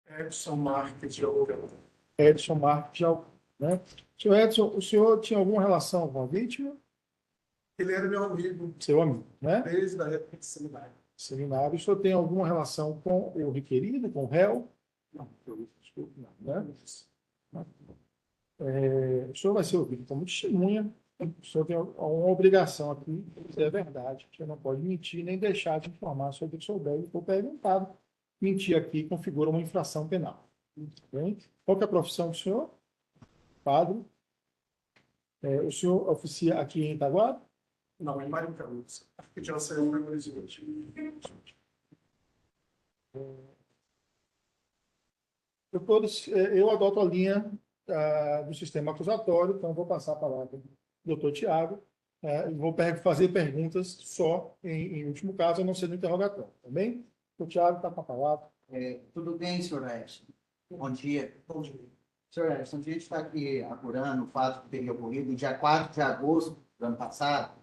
Edson Marques de Alcântara. Edson Marques de Alcântara, né? Senhor Edson, o senhor tinha alguma relação com a vítima? Ele era meu amigo Seu amigo, né? desde a época de seminário. Seminário. O senhor tem alguma relação com o requerido, com o réu? Não, eu Desculpe, não, né? isso. O senhor vai ser ouvido como testemunha. O senhor tem uma obrigação aqui, se é verdade. O senhor não pode mentir nem deixar de informar sobre o que souber e for perguntado. Mentir aqui configura uma infração penal. Bem? Qual que é a profissão do senhor? Padre. O senhor oficia aqui em Itaguá? Não, em Mário Carlos. Aqui de Alceu, Belo Horizonte. Eu adoto a linha do sistema acusatório, então vou passar a palavra para o doutor Tiago. Vou fazer perguntas só em último caso, a não ser no interrogatório, tá bem? O Tiago está com a palavra. Tudo bem, senhor Edson? Bom dia. Bom dia. Senhor Edson, a gente está aqui apurando o fato que teria ocorrido no dia 4 de agosto do ano passado,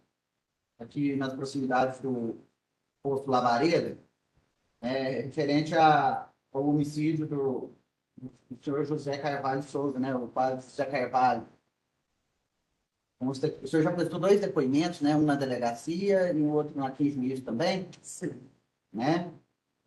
aqui nas proximidades do posto Labareda, referente ao homicídio do senhor José Carvalho Souza, né, o padre José Carvalho. O senhor já prestou 2 depoimentos, né, um na delegacia e o outro aqui em juízo também, Sim. né?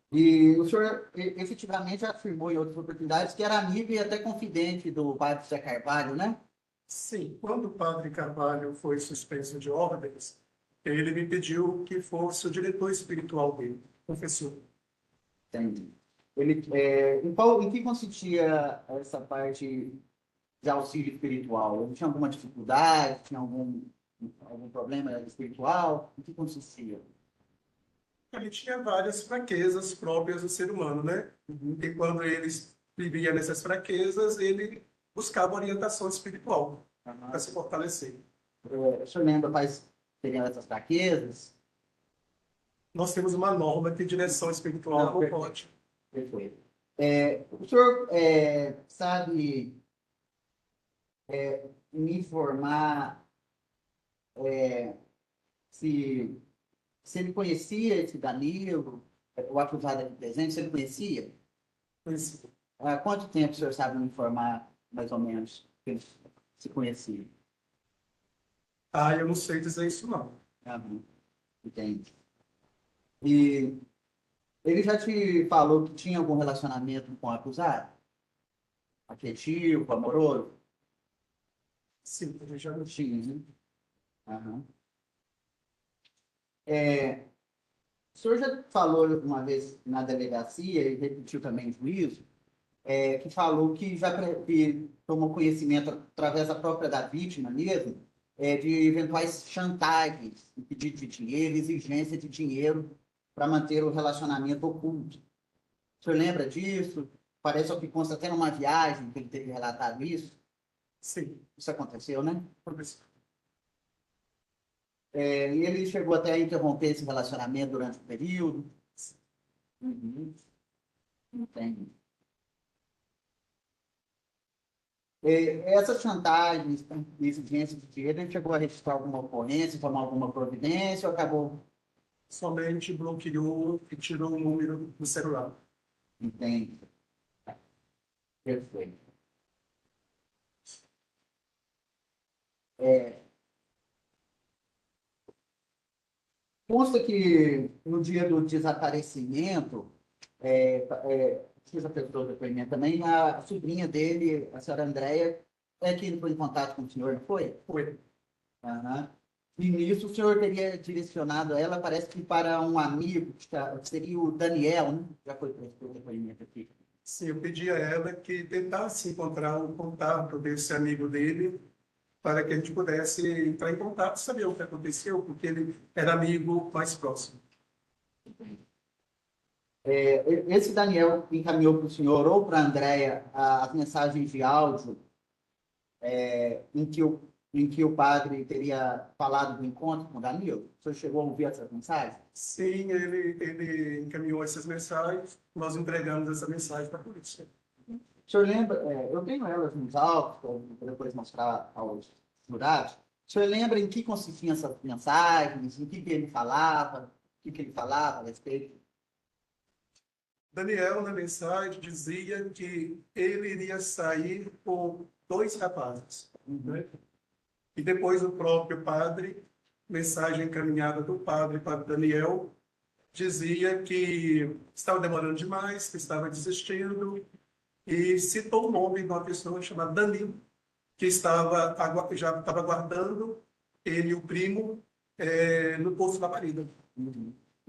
E o senhor efetivamente afirmou em outras oportunidades que era amigo e até confidente do padre José Carvalho, né? Sim. Quando o padre Carvalho foi suspenso de ordens, ele me pediu que fosse o diretor espiritual dele, professor. Entendi. Em que consistia essa parte de auxílio espiritual? Ele tinha alguma dificuldade? Tinha algum problema espiritual? Em que consistia? Ele tinha várias fraquezas próprias do ser humano, né? E quando ele vivia nessas fraquezas, ele buscava orientação espiritual para se fortalecer. O senhor lembra quais seriam essas fraquezas? Nós temos uma norma de direção espiritual Não, não perfeito. pode. Perfeito. O senhor sabe me informar se ele conhecia esse Danilo, o acusado aqui presente, se ele conhecia? Mas, Há quanto tempo o senhor sabe me informar, mais ou menos, que eles se conheciam? eu não sei dizer isso, não. Entendi. E ele já te falou que tinha algum relacionamento com o acusado? Afetivo, amoroso? Sim, ele já não Tinha, né? Aham. O senhor já falou uma vez na delegacia, e repetiu também em juízo, que falou que que tomou conhecimento através da própria da vítima mesmo, de eventuais chantagens, pedido de dinheiro, exigência de dinheiro para manter o relacionamento oculto. O senhor lembra disso? Parece que consta até numa viagem que ele teve relatado isso. Sim. Isso aconteceu, né? Professor. E ele chegou até a interromper esse relacionamento durante o período. Entendi. Essas chantagens, exigências de dinheiro, ele chegou a registrar alguma ocorrência, tomar alguma providência ou acabou? Somente bloqueou e tirou o número do celular. Entende? Perfeito. Consta que no dia do desaparecimento, você já prestou depoimento também, a sobrinha dele, a senhora Andréia, que foi em contato com o senhor, não foi? Foi. Aham. E nisso o senhor teria direcionado ela, parece que para um amigo, que seria o Daniel, né? Já foi prestou depoimento aqui. Sim, eu pedi a ela que tentasse encontrar um contato desse amigo dele para que a gente pudesse entrar em contato e saber o que aconteceu, porque ele era amigo mais próximo. Esse Daniel encaminhou para o senhor ou para a Andréia as mensagens de áudio em que o padre teria falado do encontro com o Danilo? O senhor chegou a ouvir essas mensagens? Sim, ele encaminhou essas mensagens, nós entregamos essa mensagem para a polícia. O senhor lembra, eu tenho elas nos autos, para depois mostrar aos jurados. O senhor lembra em que consistiam essas mensagens, em que ele falava, o que ele falava a respeito? Daniel, na mensagem, dizia que ele iria sair com 2 rapazes, né? E depois o próprio padre, mensagem encaminhada do padre para Daniel, dizia que estava demorando demais, que estava desistindo, e citou o nome de uma pessoa chamada Danilo, que já estava aguardando ele e o primo no Poço da Marida.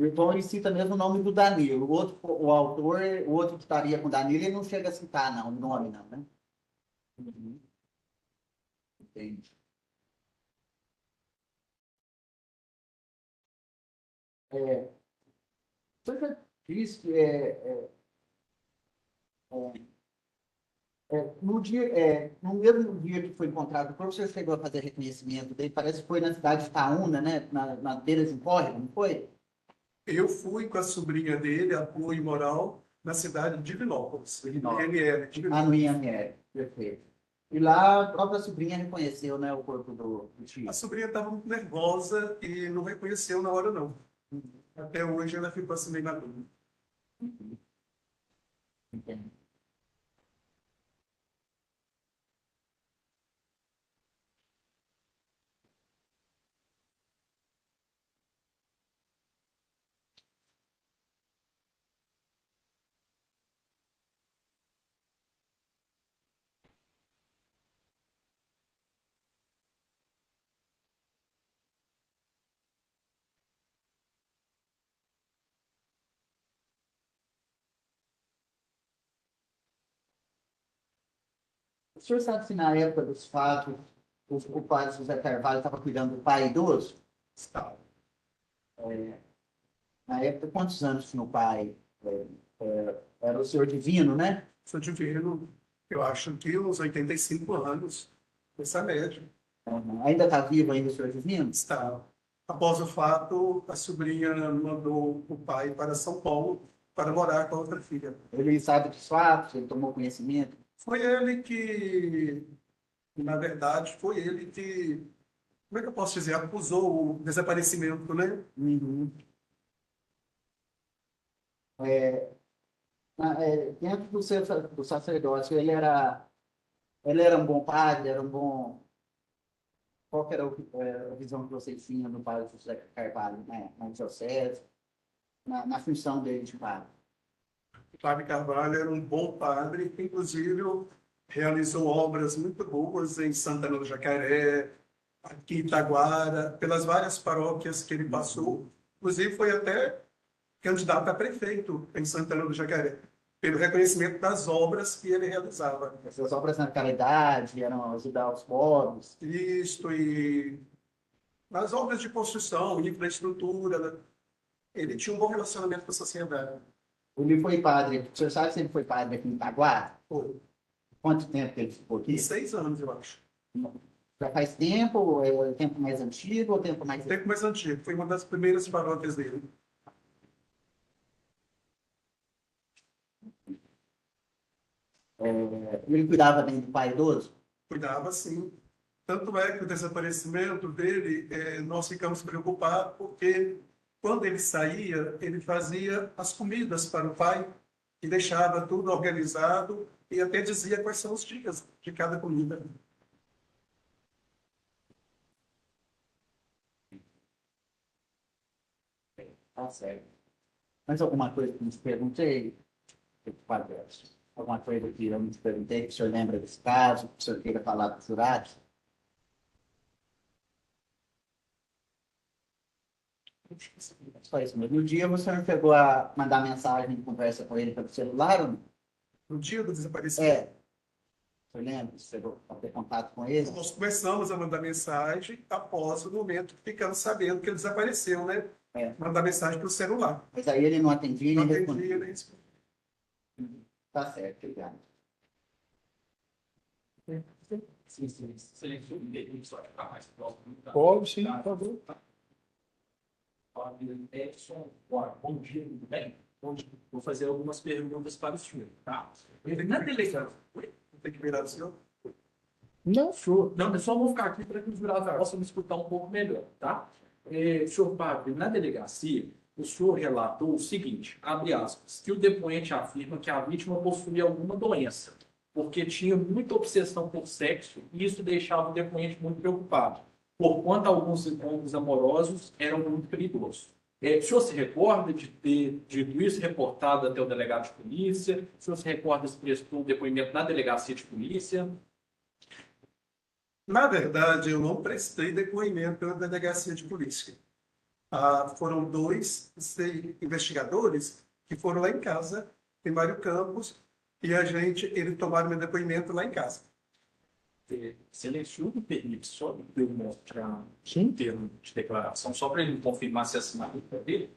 Então ele cita mesmo o nome do Danilo. O outro, o autor, o outro que estaria com Danilo, ele não chega a citar, não, o nome, não, né? Entendi. Você já disse que no mesmo dia que foi encontrado o corpo, você chegou a fazer reconhecimento dele, parece que foi na cidade de Itaúna, né? Na beira de um córrego, não foi? Eu fui com a sobrinha dele, apoio moral, na cidade de Divinópolis. Ele é de Ah, no Divinópolis. IML, perfeito. E lá a própria sobrinha reconheceu, né, o corpo do tio. A sobrinha estava muito nervosa e não reconheceu na hora, não. Até hoje ela ficou assim meio na dúvida. Entendi. O senhor sabe se na época dos fatos o padre José Carvalho estava cuidando do pai idoso? Estava. Na época, quantos anos tinha o pai? Era o senhor divino, né? Sou divino, eu acho que uns 85 anos, essa média. Ainda está vivo ainda o senhor divino? Está. Após o fato, a sobrinha mandou o pai para São Paulo para morar com a outra filha. Ele sabe dos fatos, ele tomou conhecimento. Foi ele que, na verdade, foi ele que, como é que eu posso dizer, acusou o desaparecimento, né? Uhum. Dentro do sacerdócio, ele era um bom padre, era um bom. Qual que era a visão que vocês tinham do padre José Carvalho, né? Na diocese, na função dele de padre? O padre Carvalho era um bom padre, que inclusive realizou obras muito boas em Santana do Jacaré, aqui em Itaguara, pelas várias paróquias que ele passou. Inclusive foi até candidato a prefeito em Santana do Jacaré, pelo reconhecimento das obras que ele realizava. Essas obras na caridade, eram ajudar os pobres. Isto e nas obras de construção, infraestrutura, né? Ele tinha um bom relacionamento com a sociedade. Ele foi padre, o senhor sabe se ele foi padre aqui em Itaguara? Pô, Quanto tempo que ele ficou aqui? 6 anos, eu acho. Já faz tempo? É tempo mais antigo ou tempo mais... O tempo mais antigo. Foi uma das primeiras paróquias dele. Ele cuidava bem do pai idoso? Cuidava, sim. Tanto é que o desaparecimento dele, nós ficamos preocupados, porque quando ele saía, ele fazia as comidas para o pai e deixava tudo organizado e até dizia quais são os dias de cada comida. Tá certo. Mais alguma coisa que eu te perguntei, Padre Edson? Alguma coisa que eu não te perguntei, que o senhor lembra desse caso, que o senhor queira falar para os jurados? Só isso mesmo. No dia, o senhor chegou a mandar mensagem de conversa com ele pelo celular ou não? No dia do desaparecimento, O senhor lembra? Você chegou a ter contato com ele? nós começamos a mandar mensagem após o momento que ficamos sabendo que ele desapareceu, né? Mandar mensagem pelo celular. Mas aí ele não atendia Não nem atendia, respondia. nem respondia. Tá certo, obrigado. Silenciou dele, só que tá mais próximo. Tá? Pode, sim, por favor. Edson, bom dia, tudo bem? Bom dia. Vou fazer algumas perguntas para o senhor, tá? Na delegacia. Tem que virar do senhor? Não, senhor. Não, eu só vou ficar aqui para que os jurados possam me escutar um pouco melhor, tá? Senhor Padre, na delegacia, o senhor relatou o seguinte, abre aspas, que o depoente afirma que a vítima possuía alguma doença, porque tinha muita obsessão por sexo e isso deixava o depoente muito preocupado, porquanto alguns encontros amorosos eram muito perigosos. O senhor se recorda de ter dito isso, reportado até o delegado de polícia? O senhor se recorda se prestou um depoimento na delegacia de polícia? Na verdade, eu não prestei depoimento na delegacia de polícia. Foram dois investigadores que foram lá em casa, em Mário Campos, e eles tomaram meu depoimento lá em casa. Silêncio me permite só eu mostrar Sim. um termo de declaração, só para ele confirmar se assinaram dele.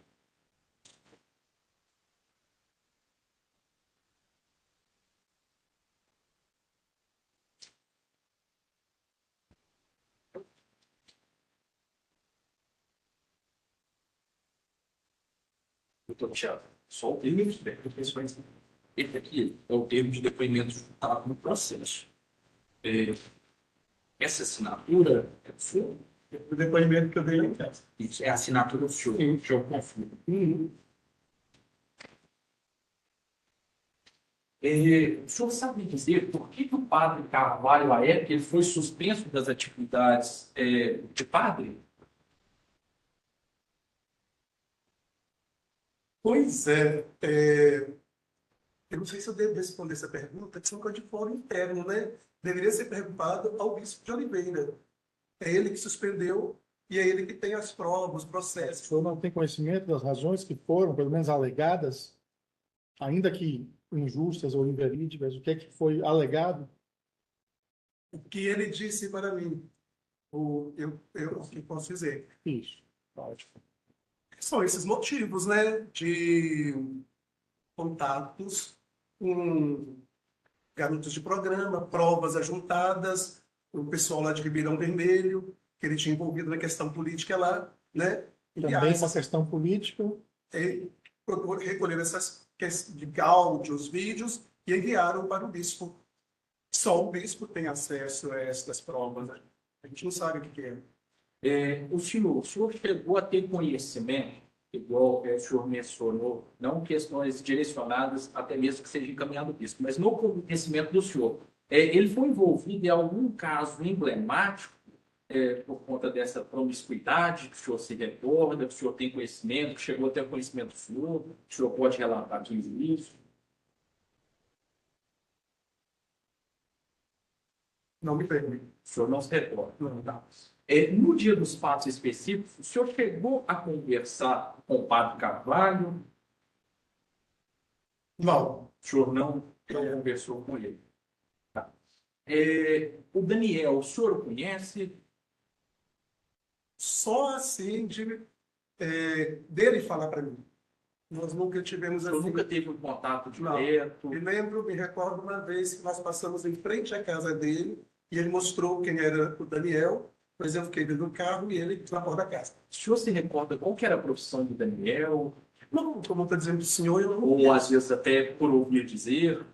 Doutor Tiago, só o termo de depoimento. Esse aqui é o termo de depoimento juntado no processo. Essa assinatura é do senhor? O depoimento que eu dei lá em casa. Isso, é a assinatura do senhor. Sim. Deixa eu conferir. O senhor sabe dizer por que o padre Carvalho, à época, ele foi suspenso das atividades de padre? Pois é, eu não sei se eu devo responder essa pergunta, que são coisas de fórum interno, né? Deveria ser perguntado ao bispo de Oliveira. É ele que suspendeu e é ele que tem as provas, os O processos. senhor não tem conhecimento das razões que foram, pelo menos alegadas, ainda que injustas ou inverídicas, o que é que foi alegado? O que ele disse para mim, o que posso dizer? Isso. Ótimo. São esses motivos, né? De contatos com garotos de programa, provas ajuntadas, o pessoal lá de Ribeirão Vermelho, que ele tinha envolvido na questão política lá, né? Também uma questão política. Recolheram essas questões de áudios, vídeos e enviaram para o bispo. Só o bispo tem acesso a essas provas, né? A gente não sabe o que é. O senhor chegou a ter conhecimento, igual o senhor mencionou, não questões direcionadas, até mesmo que seja encaminhado ao bispo, mas no conhecimento do senhor, ele foi envolvido em algum caso emblemático por conta dessa promiscuidade, que o senhor se recorda, que o senhor tem conhecimento, que chegou a ter conhecimento do senhor, o senhor pode relatar aqui isso? Não me permite. O senhor não se recorda? Não, tá. No dia dos fatos específicos, o senhor chegou a conversar com o padre Carvalho? Não. O senhor não conversou com ele? Tá. O Daniel, o senhor o conhece? Só assim dele falar para mim. Nós nunca tivemos O senhor assim. nunca teve um contato Não. direto? Me recordo uma vez que nós passamos em frente à casa dele e ele mostrou quem era o Daniel. Por exemplo, fiquei dentro do carro e ele na porta da casa. O senhor se recorda qual que era a profissão do Daniel? Não, como está dizendo o senhor, eu não. Ou às vezes até por ouvir dizer?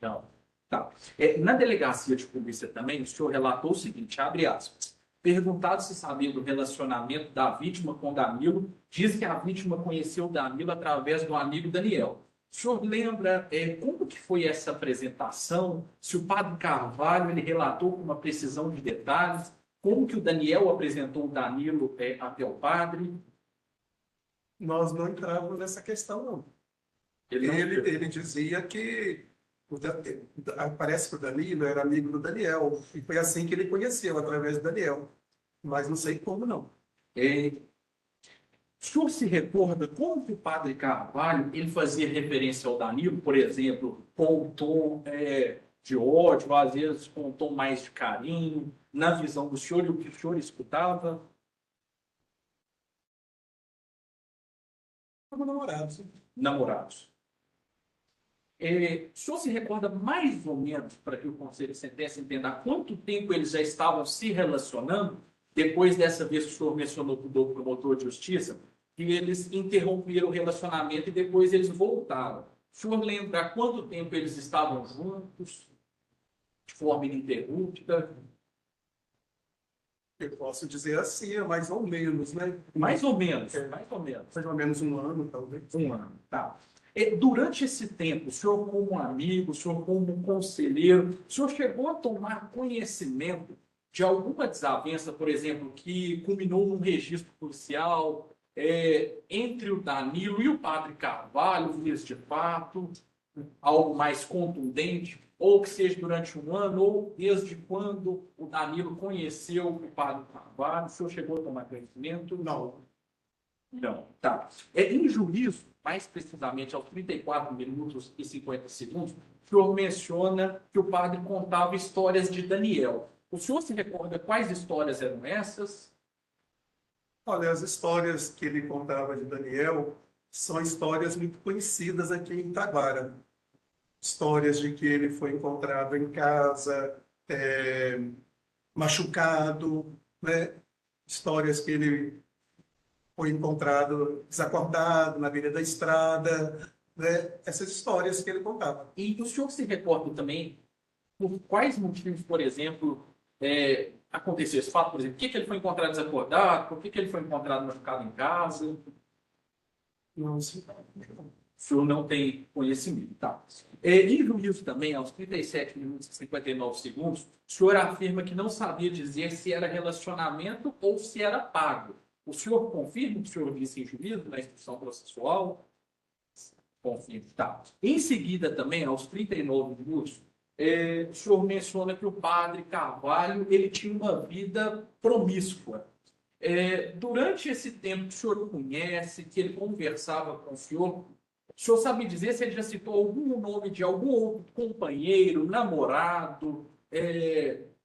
Não. Tá. Na delegacia de polícia também, o senhor relatou o seguinte, abre aspas. Perguntado se sabia do relacionamento da vítima com Danilo, diz que a vítima conheceu Danilo através do amigo Daniel. O senhor lembra como que foi essa apresentação? Se o padre Carvalho ele relatou com uma precisão de detalhes? Como que o Daniel apresentou o Danilo até o padre? Nós não entrávamos nessa questão, não. Ele Ele dizia que parece que o Danilo era amigo do Daniel. E foi assim que ele conheceu, através do Daniel. Mas não sei como, não. O senhor se recorda como que o padre Carvalho ele fazia referência ao Danilo, por exemplo, com um tom de ódio, às vezes com um tom mais de carinho, na visão do senhor e o que o senhor escutava? Como namorados. Namorados. O senhor se recorda mais ou menos, para que o conselho de sentença entenda, há quanto tempo eles já estavam se relacionando, depois dessa vez que o senhor mencionou para o promotor de justiça, que eles interromperam o relacionamento e depois eles voltaram. O senhor lembra há quanto tempo eles estavam juntos, de forma ininterrupta? Eu posso dizer assim, é mais ou menos, né? Mais ou menos, mais ou menos. Mais ou menos um ano, talvez. Um ano, tá. Durante esse tempo, o senhor como amigo, o senhor como conselheiro, o senhor chegou a tomar conhecimento de alguma desavença, por exemplo, que culminou num registro policial entre o Danilo e o padre Carvalho, vias de fato, algo mais contundente, ou que seja durante um ano, ou desde quando o Danilo conheceu o padre Carvalho, o senhor chegou a tomar conhecimento? Não. Não, tá. Em juízo, mais precisamente aos 34 minutos e 50 segundos, o senhor menciona que o padre contava histórias de Daniel. O senhor se recorda quais histórias eram essas? Olha, as histórias que ele contava de Daniel são histórias muito conhecidas aqui em Itaguara. Histórias de que ele foi encontrado em casa, machucado, né? Histórias que ele foi encontrado desacordado na beira da estrada, né? Essas histórias que ele contava. E o senhor se recorda também por quais motivos, por exemplo, aconteceu esse fato? Por exemplo, por que ele foi encontrado desacordado? Por que ele foi encontrado machucado em casa? Não sei. O senhor não tem conhecimento, tá? Em juízo também, aos 37 minutos e 59 segundos, o senhor afirma que não sabia dizer se era relacionamento ou se era pago. O senhor confirma o que o senhor disse em juízo, na instrução processual? Confirmo, tá. Em seguida também, aos 39 minutos, o senhor menciona que o padre Carvalho ele tinha uma vida promíscua. Durante esse tempo que o senhor conhece, que ele conversava com o senhor sabe dizer se ele já citou algum nome de algum outro companheiro, namorado,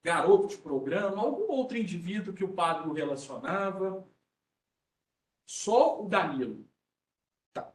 garoto de programa, algum outro indivíduo que o padre o relacionava? Só o Danilo. Tá.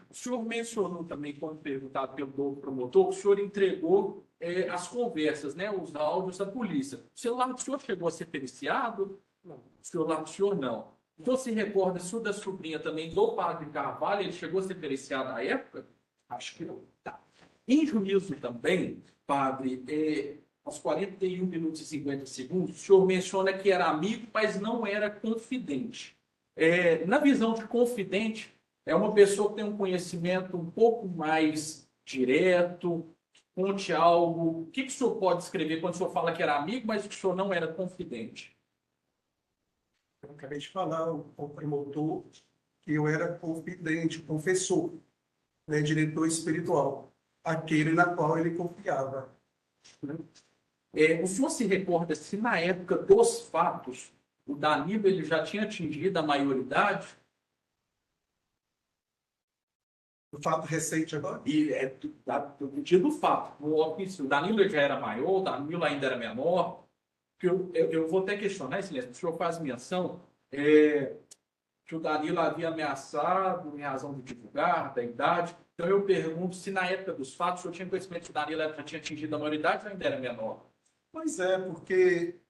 O senhor mencionou também, quando perguntado pelo novo promotor, que o senhor entregou as conversas, né, os áudios à polícia. O celular do senhor chegou a ser periciado? Não. O celular do senhor não. O senhor se recorda se o da sobrinha também do padre Carvalho, ele chegou a ser periciado na época? Acho que não. Tá. Em juízo também, padre, aos 41 minutos e 50 segundos, o senhor menciona que era amigo, mas não era confidente. Na visão de confidente, é uma pessoa que tem um conhecimento um pouco mais direto, conte algo. O que o senhor pode escrever quando o senhor fala que era amigo, mas que o senhor não era confidente? Eu acabei de falar ao promotor que eu era confidente, confessor, né, diretor espiritual, aquele na qual ele confiava. O senhor se recorda se na época dos fatos o Danilo ele já tinha atingido a maioridade? O fato recente agora? E do dia do fato. O Danilo ele já era maior, o Danilo ainda era menor. Eu vou até questionar, excelência, o senhor faz menção que o Danilo havia ameaçado em razão de divulgar, da idade. Então eu pergunto se na época dos fatos o senhor tinha conhecimento que o Danilo já tinha atingido a maioridade ou ainda era menor? Pois é, porque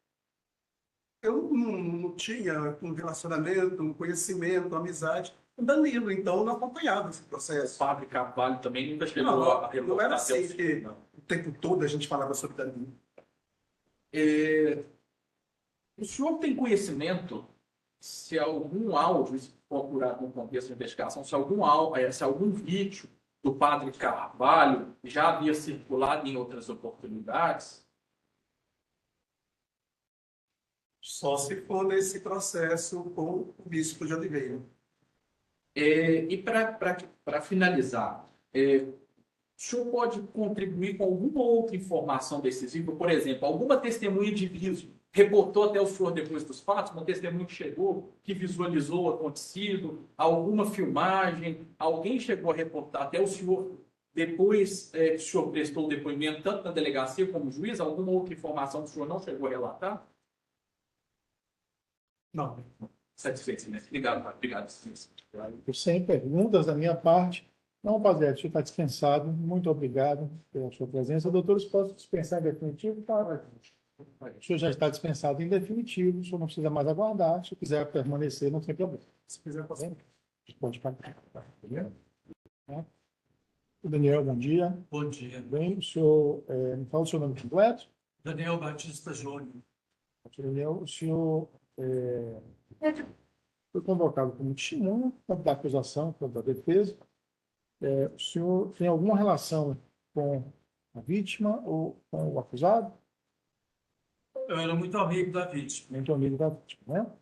eu não tinha um relacionamento, um conhecimento, uma amizade com Danilo, então eu não acompanhava esse O processo. padre Carvalho também nunca chegou Não, a não revoltar era até assim que o tempo todo a gente falava sobre Danilo. O senhor tem conhecimento se algum áudio, se procurado no contexto de investigação, se algum vídeo do padre Carvalho já havia circulado em outras oportunidades? Só se for nesse processo com o bispo de Oliveira. E para finalizar, o senhor pode contribuir com alguma outra informação decisiva? Por exemplo, alguma testemunha de viso reportou até o senhor depois dos fatos? Uma testemunha que chegou, que visualizou o acontecido? Alguma filmagem? Alguém chegou a reportar até o senhor depois que o senhor prestou o depoimento, tanto na delegacia como no juiz? Alguma outra informação que o senhor não chegou a relatar? Não. Satisfeito, né? Obrigado, pai. Obrigado, excelência. Sem perguntas da minha parte. Não, rapaziada, o senhor está dispensado. Muito obrigado pela sua presença. Doutores, posso dispensar em definitivo? Tá. O senhor já está dispensado em definitivo. O senhor não precisa mais aguardar. Se quiser permanecer, não tem problema. Se quiser passar. Pode pagar. O Daniel, bom dia. Bom dia. Bem, o senhor me fala o seu nome completo? Daniel Batista Júnior. Doutor Daniel, o senhor foi convocado como testemunha, tanto da acusação quanto da defesa. O senhor tem alguma relação com a vítima ou com o acusado? Eu era muito amigo da vítima. Muito amigo da vítima, né?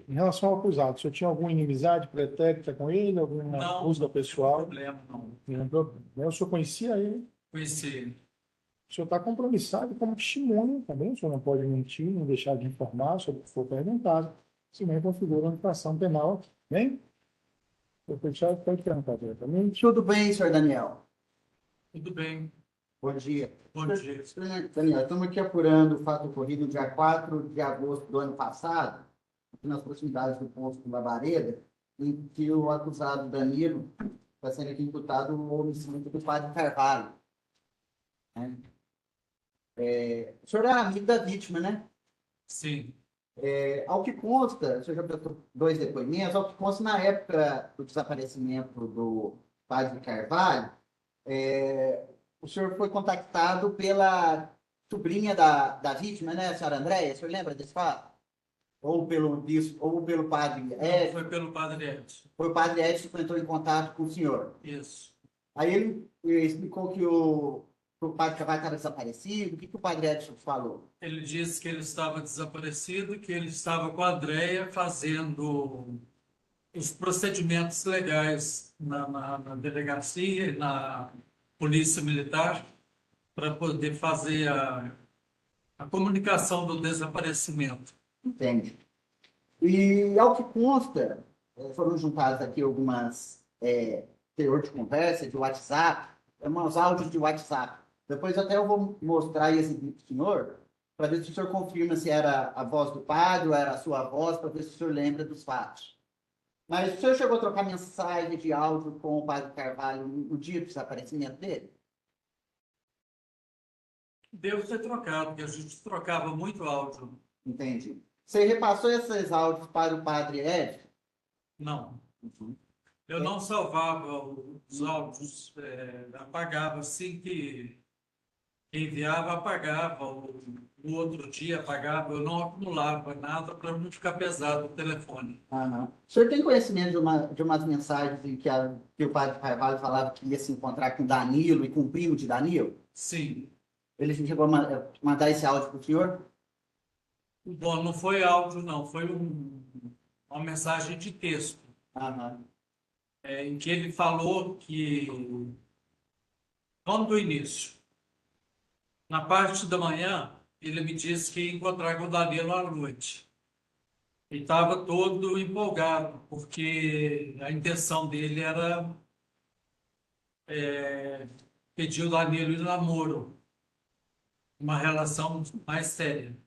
Em relação ao acusado, o senhor tinha alguma inimizade pretérita com ele, alguma Não, busca pessoal? problema, não. Nenhum problema. O senhor conhecia ele? Conheci ele. O senhor está compromissado como testemunha também, o senhor não pode mentir, nem deixar de informar sobre o que for perguntado, senão configura uma infração penal aqui, bem? O professor pode perguntar diretamente. Tudo bem, senhor Daniel? Tudo bem. Bom dia. Bom dia. Senhor Daniel, estamos aqui apurando o fato ocorrido no dia 4 de agosto do ano passado, aqui nas proximidades do posto Labareda, em que o acusado Danilo está sendo aqui imputado o homicídio do padre Carvalho. Né? O senhor era amigo da vítima, né? Sim. Ao que consta, o senhor já prestou 2 depoimentos, ao que consta, na época do desaparecimento do padre Carvalho, o senhor foi contactado pela sobrinha da vítima, né, a senhora Andréia? O senhor lembra desse fato? Ou pelo padre Não, Edson? foi pelo padre Edson. Foi o padre Edson que entrou em contato com o senhor. Isso. Aí ele explicou que o padre Carvalho estava desaparecido. O que o padre Edson falou? Ele disse que ele estava desaparecido, que ele estava com a Andréia fazendo os procedimentos legais na delegacia e na polícia militar para poder fazer a comunicação do desaparecimento. Entende? E, ao que consta, foram juntadas aqui algumas teor de conversa, de WhatsApp, uns áudios de WhatsApp. Depois até eu vou mostrar e exibir para o senhor, para ver se o senhor confirma se era a voz do padre ou era a sua voz, para ver se o senhor lembra dos fatos. Mas o senhor chegou a trocar mensagem de áudio com o padre Carvalho no dia do desaparecimento dele? Devo ter trocado, porque a gente trocava muito áudio. Entendi. Você repassou esses áudios para o padre Edson? Não. Eu não salvava os áudios, apagava assim que enviava, apagava. No outro dia apagava, eu não acumulava nada para não ficar pesado o telefone. Aham. O senhor tem conhecimento de umas mensagens em que o padre Carvalho falava que ia se encontrar com Danilo e com o primo de Danilo? Sim. Ele chegou a mandar esse áudio para o senhor? Bom, não foi áudio, não. Foi uma mensagem de texto, Aham. em que ele falou que, vamos do início, na parte da manhã, ele me disse que ia encontrar com o Danilo à noite. E estava todo empolgado, porque a intenção dele era pedir o Danilo em namoro, uma relação mais séria.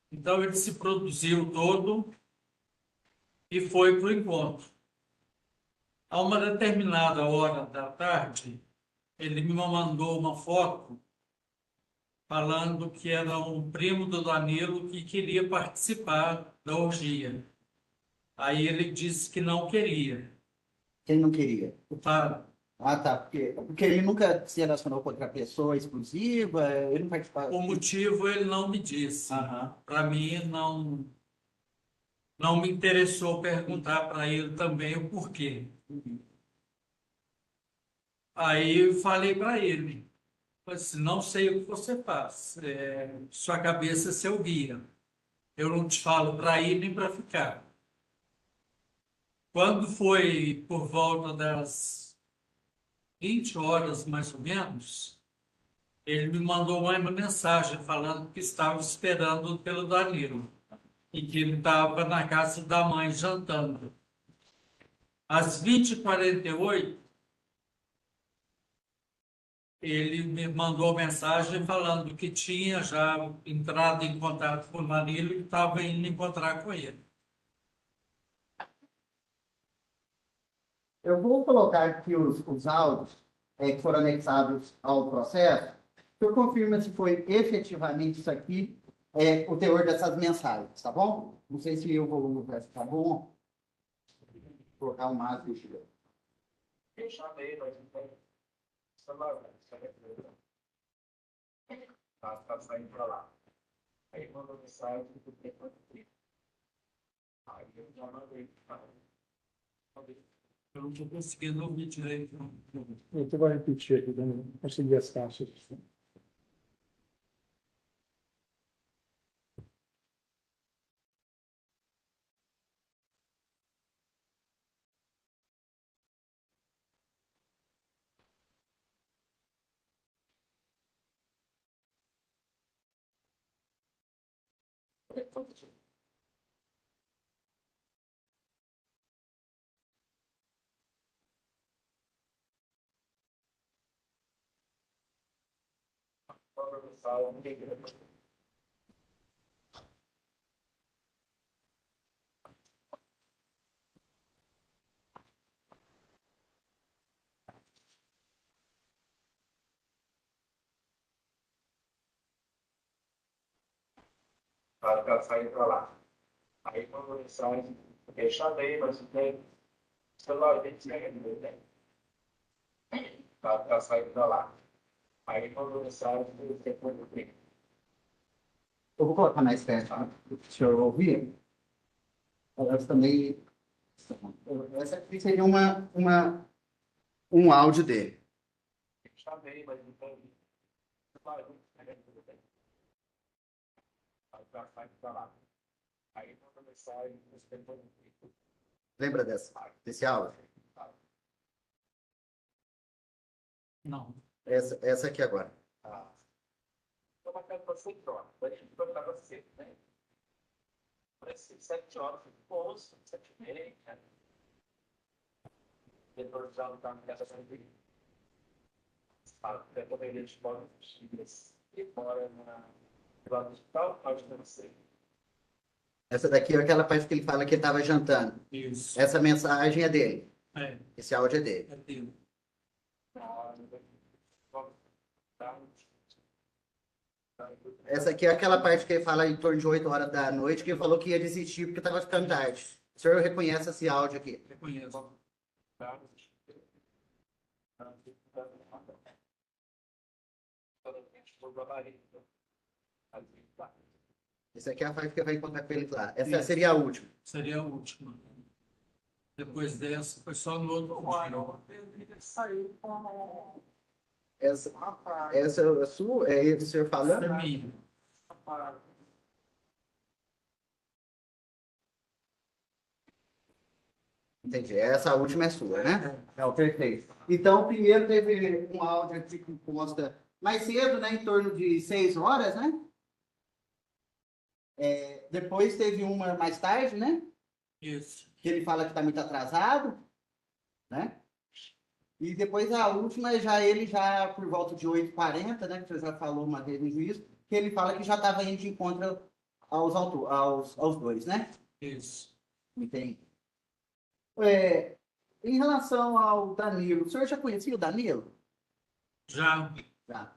Então ele se produziu todo e foi para o encontro. A uma determinada hora da tarde, ele me mandou uma foto falando que era um primo do Danilo que queria participar da orgia. Aí ele disse que não queria. Quem não queria? Tá? Ah, tá. Porque ele nunca se relacionou com outra pessoa exclusiva, ele não participava. O motivo ele não me disse. Aham. Para mim, não me interessou perguntar para ele também o porquê. Aí eu falei para ele, assim, não sei o que você faz, sua cabeça é seu guia. Eu não te falo para ir nem para ficar. Quando foi por volta das 20 horas, mais ou menos, ele me mandou uma mensagem falando que estava esperando pelo Danilo e que ele estava na casa da mãe jantando. Às 20h48, ele me mandou mensagem falando que tinha já entrado em contato com o Danilo e estava indo encontrar com ele. Eu vou colocar aqui os áudios que foram anexados ao processo. O senhor confirma se foi efetivamente isso aqui, o teor dessas mensagens, tá bom? Não sei se o volume vai ficar bom. Vou colocar o máximo. Eu chamei, mas tá saindo para lá. Aí mandou mensagem do tempo aqui. Aí eu já mandei. Eu não estou conseguindo ouvir direito. Eu vou repetir aqui, não consegui as taxas. Para sair para lá. Aí mandou mensagem. Eu chamei, mas não tem celular dele, né? Para sair para lá. Aí mandou mensagem do tempo aqui. Eu vou colocar mais perto, tá? Para o senhor ouvir. Elas também. Essa aqui seria um áudio dele. Eu chamei, mas não tem celular dele, né? Para sair para lá. Aí mandou mensagem do tempo aqui. Lembra desse áudio? Não. Essa aqui agora. Estou marcando para 7 horas. Vai para você, né? Parece 7 horas, 11, 7 e meia. Depois já não está na casa da vida. Depois a gente mora e mora lá no hospital, pode acontecer. Essa daqui é aquela parte que ele fala que ele estava jantando. Isso. Essa mensagem é dele. É, Esse áudio é dele. é dele. Essa aqui é aquela parte que ele fala em torno de 8 horas da noite, que ele falou que ia desistir porque estava ficando tarde. O senhor reconhece esse áudio aqui? Reconheço. Essa aqui é a parte que vai encontrar com ele lá. Essa seria a última. Seria a última. Depois dessa, foi só no outro ano. Essa é a sua, é o senhor falando? Para mim. Entendi. Essa última é sua, né? É o perfeito. Então, primeiro teve um áudio aqui que consta mais cedo, né? Em torno de 6 horas, né? Depois teve uma mais tarde, né? Isso. Que ele fala que está muito atrasado, né? E depois a última, ele já por volta de 8h40, né? Que você já falou uma vez no juízo, que ele fala que já estava indo de encontro aos dois, né? Isso. Entende? Em relação ao Danilo, o senhor já conhecia o Danilo? Já. Já.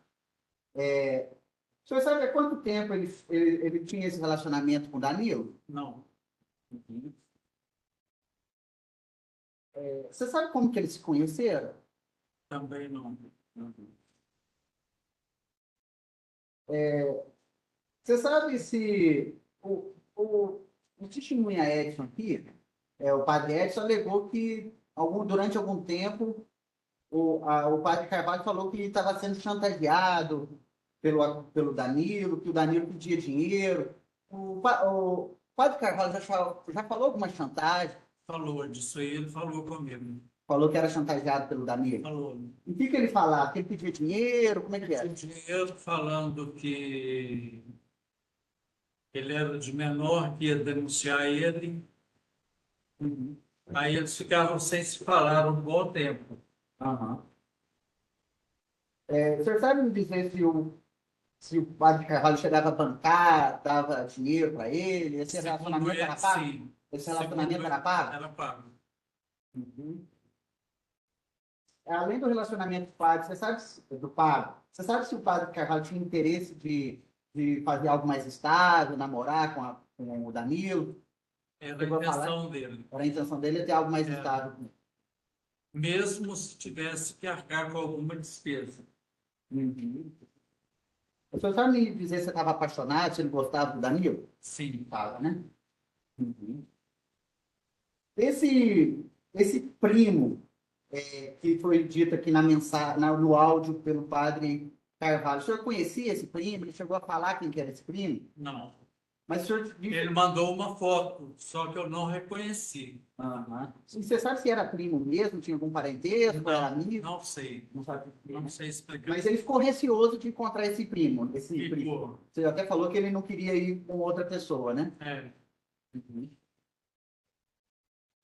O senhor sabe há quanto tempo ele tinha esse relacionamento com o Danilo? Não. Você sabe como que eles se conheceram? Também não. Você sabe se o testemunha Edson aqui, o padre Edson alegou que durante algum tempo o padre Carvalho falou que estava sendo chantageado pelo Danilo, que o Danilo pedia dinheiro. O padre Carvalho já falou alguma chantagem? Falou disso aí, ele falou comigo. Falou que era chantageado pelo Danilo. Falou. E o que ele falava? Que ele pedia dinheiro? Como é que era? O dinheiro falando que ele era de menor, que ia denunciar ele. Aí eles ficavam sem se falar um bom tempo. Aham. O senhor sabe me dizer se o padre Carvalho chegava a bancar, dava dinheiro para ele? Esse relacionamento Segundo ele, era pago? sim. Esse relacionamento Segundo era ele, pago? Era pago. Além do relacionamento padre, do padre, você sabe se o padre Carvalho tinha interesse de fazer algo mais estável, namorar com o Danilo? Era a Chegou a falar? intenção dele. Era a intenção dele ter algo mais É. estável. Mesmo se tivesse que arcar com alguma despesa. O senhor sabe me dizer se você estava apaixonado, se ele gostava do Danilo? Sim. Estava, né? Uhum. Esse primo que foi dito aqui na mensagem, no áudio pelo padre Carvalho, o senhor conhecia esse primo? Ele chegou a falar quem que era esse primo? Não. Mas o senhor disse... Ele mandou uma foto, só que eu não reconheci. Aham. E você sabe se era primo mesmo? Tinha algum parentesco? Era amigo? Não sei. Não sabe. Não sei explicar. Mas ele ficou receoso de encontrar esse primo. Esse primo. Ficou. Você até falou que ele não queria ir com outra pessoa, né? É. Uhum.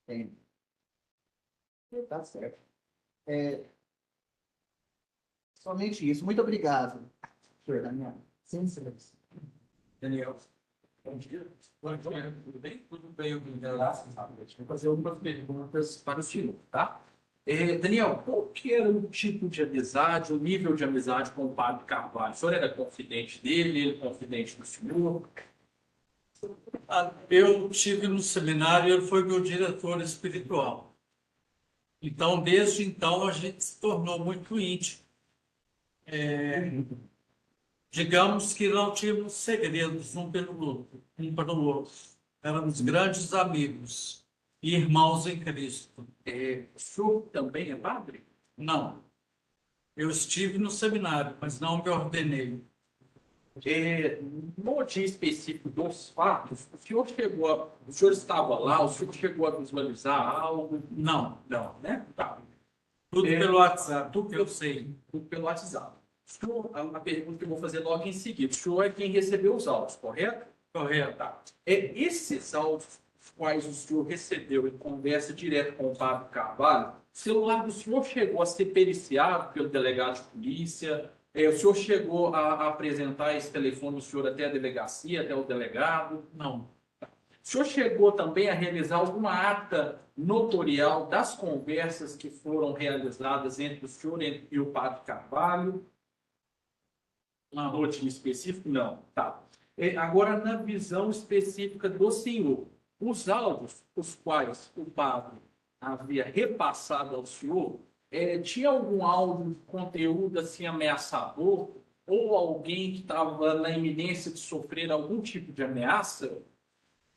Tem. Tá certo. Somente isso. Muito obrigado, senhor Daniel. Sim, senhor. Daniel. Bom dia. Bom dia. Tudo bem? Tudo bem, obrigado. Vou fazer algumas perguntas para o senhor, tá? Daniel, qual que era o tipo de amizade, o nível de amizade com o padre Carvalho? O senhor era confidente dele, ele confidente do senhor? Eu tive no seminário, ele foi meu diretor espiritual. Então, desde então, a gente se tornou muito íntimo. Digamos que não tínhamos segredos um para o outro. Éramos grandes amigos e irmãos em Cristo. O senhor também é padre? Não. Eu estive no seminário, mas não me ordenei. No dia específico dos fatos, o senhor estava lá, o senhor chegou a visualizar algo? Não. Não, né? Tá. Tudo pelo WhatsApp, tudo que eu sei. Tudo pelo WhatsApp. A pergunta que eu vou fazer logo em seguida. O senhor é quem recebeu os áudios, correto? Correto. Tá. Esses áudios, os quais o senhor recebeu em conversa direta com o padre Carvalho, o celular do senhor chegou a ser periciado pelo delegado de polícia? O senhor chegou a apresentar esse telefone do senhor até a delegacia, até o delegado? Não. O senhor chegou também a realizar alguma ata notorial das conversas que foram realizadas entre o senhor e o padre Carvalho? Não. No time específico? Não. Tá. Agora, na visão específica do senhor, os áudios, os quais o padre havia repassado ao senhor, tinha algum áudio de conteúdo assim ameaçador ou alguém que estava na iminência de sofrer algum tipo de ameaça?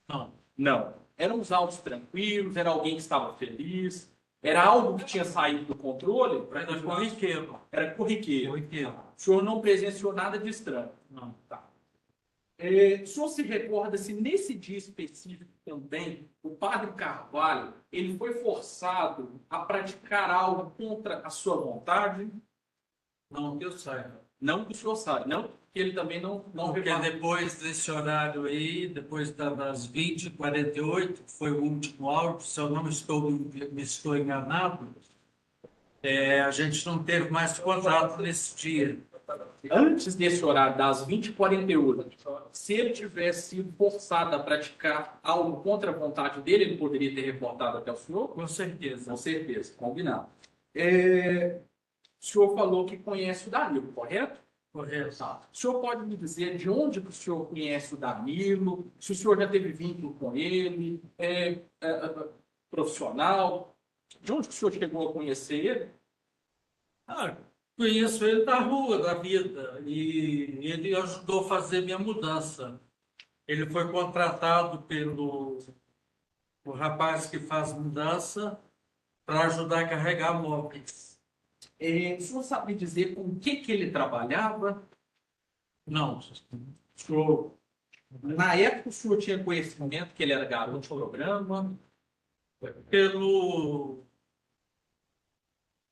Não. Não. Eram os áudios tranquilos, era alguém que estava feliz, era algo que tinha saído do controle? Era corriqueiro. Era corriqueiro. Corriqueiro. O senhor não presenciou nada de estranho? Não. Tá. O senhor se recorda se nesse dia específico também o padre Carvalho ele foi forçado a praticar algo contra a sua vontade? Não que eu saiba. Não que o senhor sabe, não que ele também não Porque depois desse horário aí, depois das 20h48, que foi o último áudio, se eu não me estou enganado, a gente não teve mais contato nesse dia. Antes desse horário, das 20h48, se ele tivesse sido forçado a praticar algo contra a vontade dele, ele poderia ter reportado até o senhor? Com certeza. Com certeza, combinado. O senhor falou que conhece o Danilo, correto? Correto. Tá. O senhor pode me dizer de onde que o senhor conhece o Danilo? Se o senhor já teve vínculo com ele? Profissional? De onde que o senhor chegou a conhecer ele? Conheço ele da rua, da vida, e ele ajudou a fazer minha mudança. Ele foi contratado pelo o rapaz que faz mudança para ajudar a carregar móveis. O senhor sabe me dizer com o que ele trabalhava? Não. O senhor, na época, o senhor tinha conhecimento que ele era garoto de programa? Pelo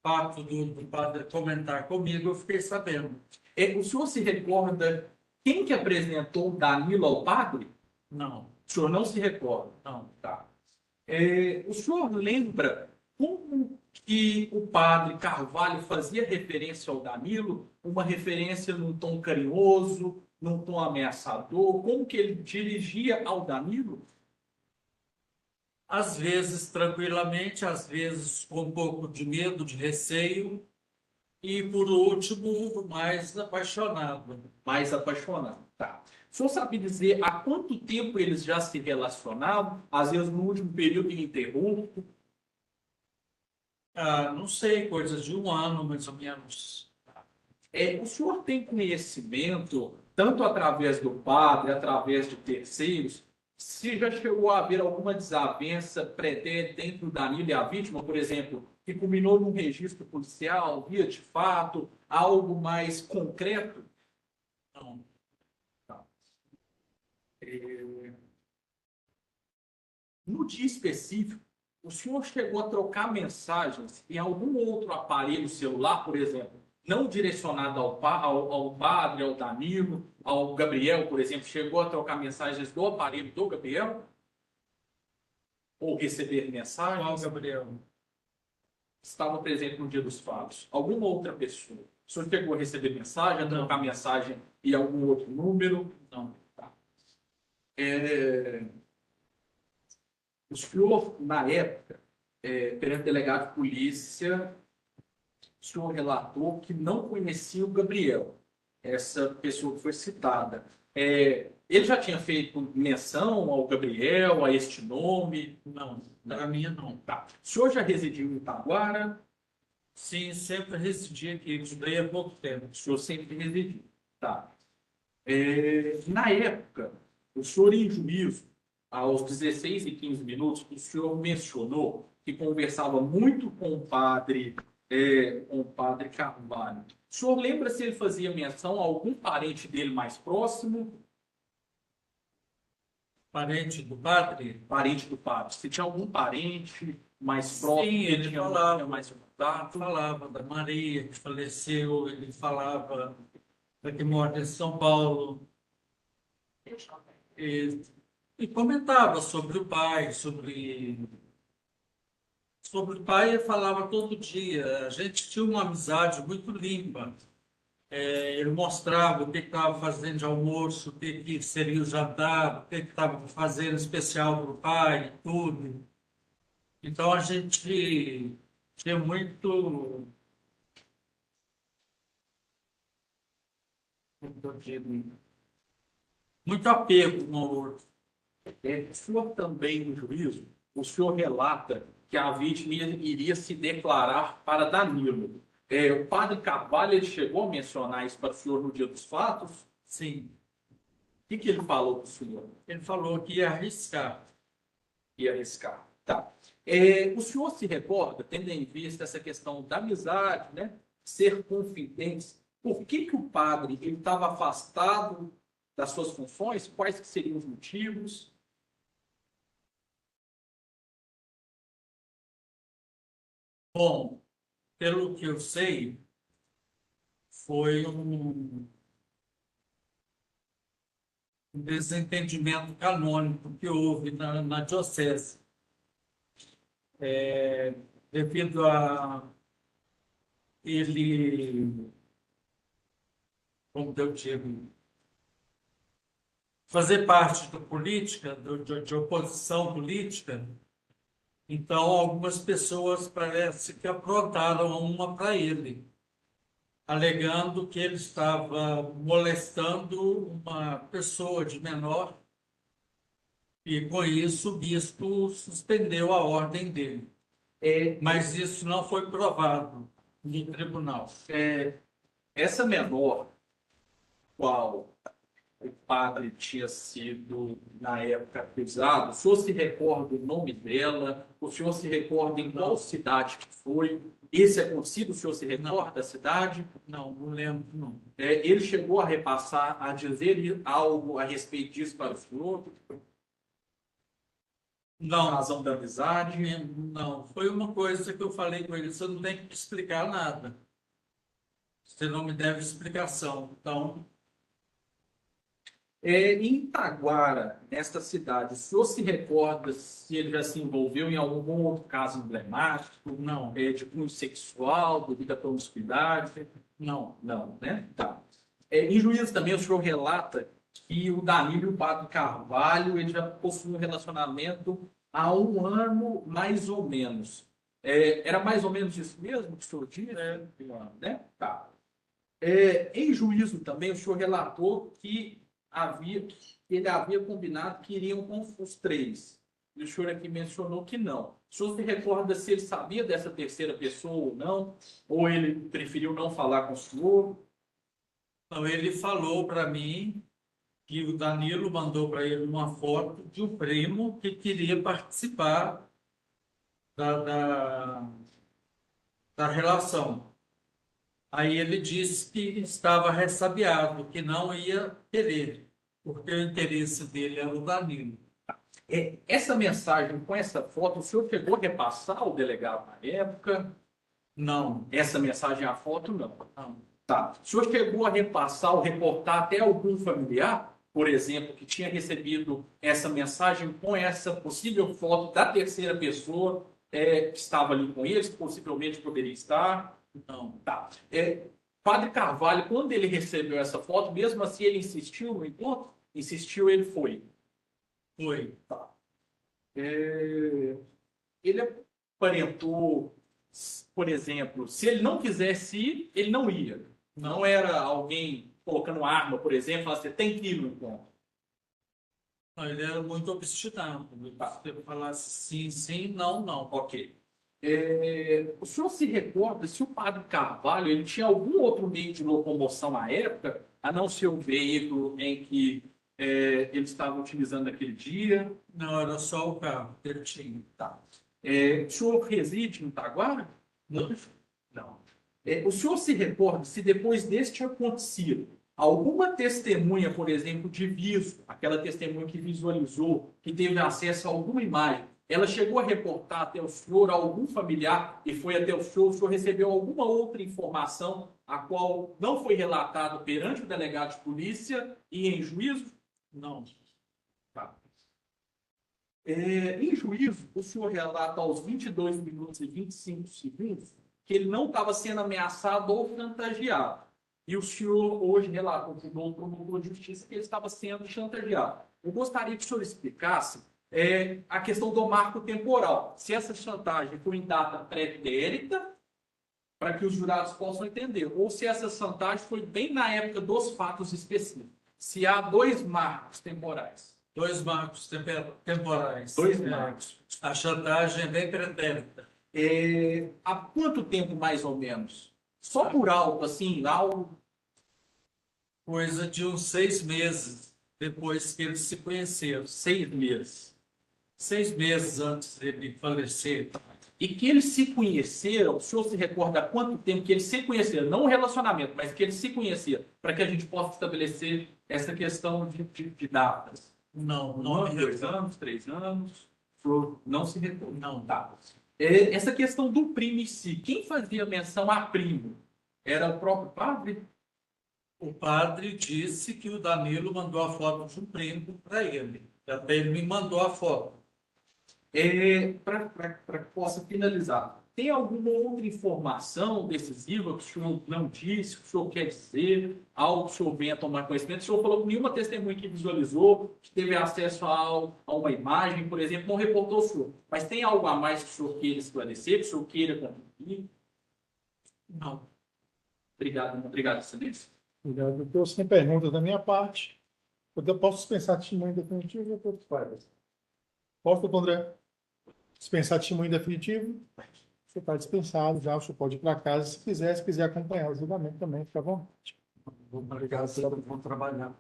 fato do padre comentar comigo, eu fiquei sabendo. O senhor se recorda quem que apresentou o Danilo ao padre? Não. O senhor não se recorda? Não. Tá. O senhor lembra como que o padre Carvalho fazia referência ao Danilo? Uma referência num tom carinhoso, num tom ameaçador? Como que ele dirigia ao Danilo? Às vezes tranquilamente, às vezes com um pouco de medo, de receio, e por último, mais apaixonado. Mais apaixonado. Tá. O senhor sabe dizer há quanto tempo eles já se relacionavam? Às vezes no último período ininterrupto? Não sei, coisas de um ano, mais ou menos. O senhor tem conhecimento, tanto através do padre, através de terceiros, se já chegou a haver alguma desavença pretérita entre o Danilo e a vítima, por exemplo, que culminou num registro policial, via de fato, algo mais concreto? Não. Tá. No dia específico, o senhor chegou a trocar mensagens em algum outro aparelho celular, por exemplo, não direcionado ao padre, ao Danilo, ao Gabriel, por exemplo, chegou a trocar mensagens do aparelho do Gabriel? Ou receber Qual, mensagens? Gabriel? Estava presente no dia dos fatos. Alguma outra pessoa? O senhor chegou a receber mensagem, a trocar mensagem e algum outro número? Não. Tá. O senhor, na época, perante o delegado de polícia, o senhor relatou que não conhecia o Gabriel, essa pessoa que foi citada. Ele já tinha feito menção ao Gabriel, a este nome? Não. Para mim, não. Tá. O senhor já residiu em Itaguara? Sim, sempre residi aqui. Estudei há pouco tempo. O senhor sempre residiu. Tá. Na época, o senhor em juízo, aos 16 e 15 minutos, o senhor mencionou que conversava muito com o padre Carvalho. O senhor lembra se ele fazia menção a algum parente dele mais próximo? Parente do padre? Parente do padre. Se tinha algum parente mais próximo, Sim, ele tinha falava. mais contato. Falava da Maria, que faleceu. Ele falava da que mora em São Paulo. E comentava sobre o pai, sobre o pai, ele falava todo dia. A gente tinha uma amizade muito limpa. Ele mostrava o que estava fazendo de almoço, o que seria o jantar, o que estava fazendo especial para o pai, tudo. Então a gente tinha muito, muito apego um ao outro. O senhor também, no juízo, o senhor relata que a vítima iria se declarar para Danilo. O padre Carvalho, ele chegou a mencionar isso para o senhor no dia dos fatos? Sim, O que ele falou para o senhor? ele falou que ia arriscar. Ia arriscar. Tá. O senhor se recorda, tendo em vista essa questão da amizade, né? Ser confidentes, por que o padre ele estava afastado das suas funções? Quais que seriam os motivos? Bom, pelo que eu sei, foi um desentendimento canônico que houve na diocese. Devido a ele, como eu digo, fazer parte da política, de oposição política, então algumas pessoas parece que aprontaram uma para ele, alegando que ele estava molestando uma pessoa de menor e, com isso, o bispo suspendeu a ordem dele. Mas isso não foi provado no tribunal. Essa menor, qual o padre tinha sido, na época, acusado, o senhor se recorda o nome dela? O senhor se recorda em qual cidade que foi? Esse acontecido, o senhor se recorda da cidade? Não lembro, não. Ele chegou a repassar, a dizer algo a respeito disso para o senhor? Não, Razão da amizade? não. Foi uma coisa que eu falei com ele, você não tem que explicar nada. Você não me deve explicação. Então, Em Itaguara, nesta cidade, o senhor se recorda se ele já se envolveu em algum outro caso emblemático? não, De cunho sexual, devido à promiscuidade? não. Não, né? Tá. Em juízo também o senhor relata que o Danilo e o padre Carvalho ele já possuem um relacionamento há um ano, mais ou menos. Era mais ou menos isso mesmo que o senhor disse? Um ano, né? Tá. Em juízo também o senhor relatou que ele havia combinado que iriam com os três. E o senhor aqui mencionou que não. O senhor se recorda se ele sabia dessa terceira pessoa ou não? Ou ele preferiu não falar com o senhor? Então, ele falou para mim que o Danilo mandou para ele uma foto de um primo que queria participar da, da, da relação. Aí ele disse que estava ressabiado, que não ia querer, porque o interesse dele era o Danilo. Essa mensagem com essa foto, o senhor chegou a repassar ao delegado na época? Não, Essa mensagem, a foto, não. não. Tá. O senhor chegou a repassar ou reportar até algum familiar, por exemplo, que tinha recebido essa mensagem com essa possível foto da terceira pessoa que estava ali com eles, que possivelmente poderia estar? Não. Tá. Padre Carvalho, quando ele recebeu essa foto, mesmo assim ele insistiu no encontro? Insistiu, ele foi. Foi. Ele aparentou, por exemplo, se ele não quisesse ir, ele não ia. Não era alguém colocando arma, por exemplo, e falando assim, tem que ir no encontro. Não, ele era muito obstinado. Se eu falasse sim, sim, não, não. Ok. O senhor se recorda se o padre Carvalho ele tinha algum outro meio de locomoção na época, a não ser o veículo em que ele estava utilizando naquele dia? Não, era só o carro que ele tinha. Tá. O senhor reside no Taguara? Não. Não. O senhor se recorda se depois deste acontecido, alguma testemunha, por exemplo, de viso, aquela testemunha que visualizou, que teve acesso a alguma imagem, ela chegou a reportar até o senhor, algum familiar, e foi até o senhor recebeu alguma outra informação a qual não foi relatado perante o delegado de polícia e em juízo? Não. Tá. Em juízo, o senhor relata aos 22 minutos e 25 segundos que ele não estava sendo ameaçado ou chantageado. E o senhor hoje relatou para o promotor de justiça que ele estava sendo chantageado. Eu gostaria que o senhor explicasse a questão do marco temporal. Se essa chantagem foi em data pretérita, para que os jurados possam entender, ou se essa chantagem foi bem na época dos fatos específicos. Se há dois marcos temporais. Dois marcos temporais. Dois marcos. A chantagem é bem pretérita. Há quanto tempo, mais ou menos? Só por alto, assim, algo... Coisa de uns 6 meses depois que eles se conheceram. 6 meses. 6 meses antes dele falecer. E que eles se conheceram, o senhor se recorda há quanto tempo que eles se conheceram? Não o relacionamento, mas que eles se conheceram, para que a gente possa estabelecer essa questão de datas. Não, Um não ano, me 2 recordo. anos, 3 anos. O senhor não se recorda. Não. Tá. Essa questão do primo em si, quem fazia menção a primo? Era o próprio padre? O padre disse que o Danilo mandou a foto de um primo para ele. Até ele me mandou a foto. Para que possa finalizar, tem alguma outra informação decisiva que o senhor não disse, que o senhor quer dizer, algo que o senhor venha tomar conhecimento? O senhor falou que nenhuma testemunha que visualizou, que teve acesso a uma imagem, por exemplo, não reportou o senhor. Mas tem algo a mais que o senhor queira esclarecer, que o senhor queira contribuir? Não. Obrigado, excelência. Obrigado, doutor. Sem perguntas da minha parte. Eu posso dispensar testemunho definitivo, doutor? Posso, doutor André? Dispensar testemunho definitivo? Você está dispensado já, o senhor pode ir para casa se quiser acompanhar o julgamento também, fica à vontade. Obrigado, senhor. Vou trabalhar.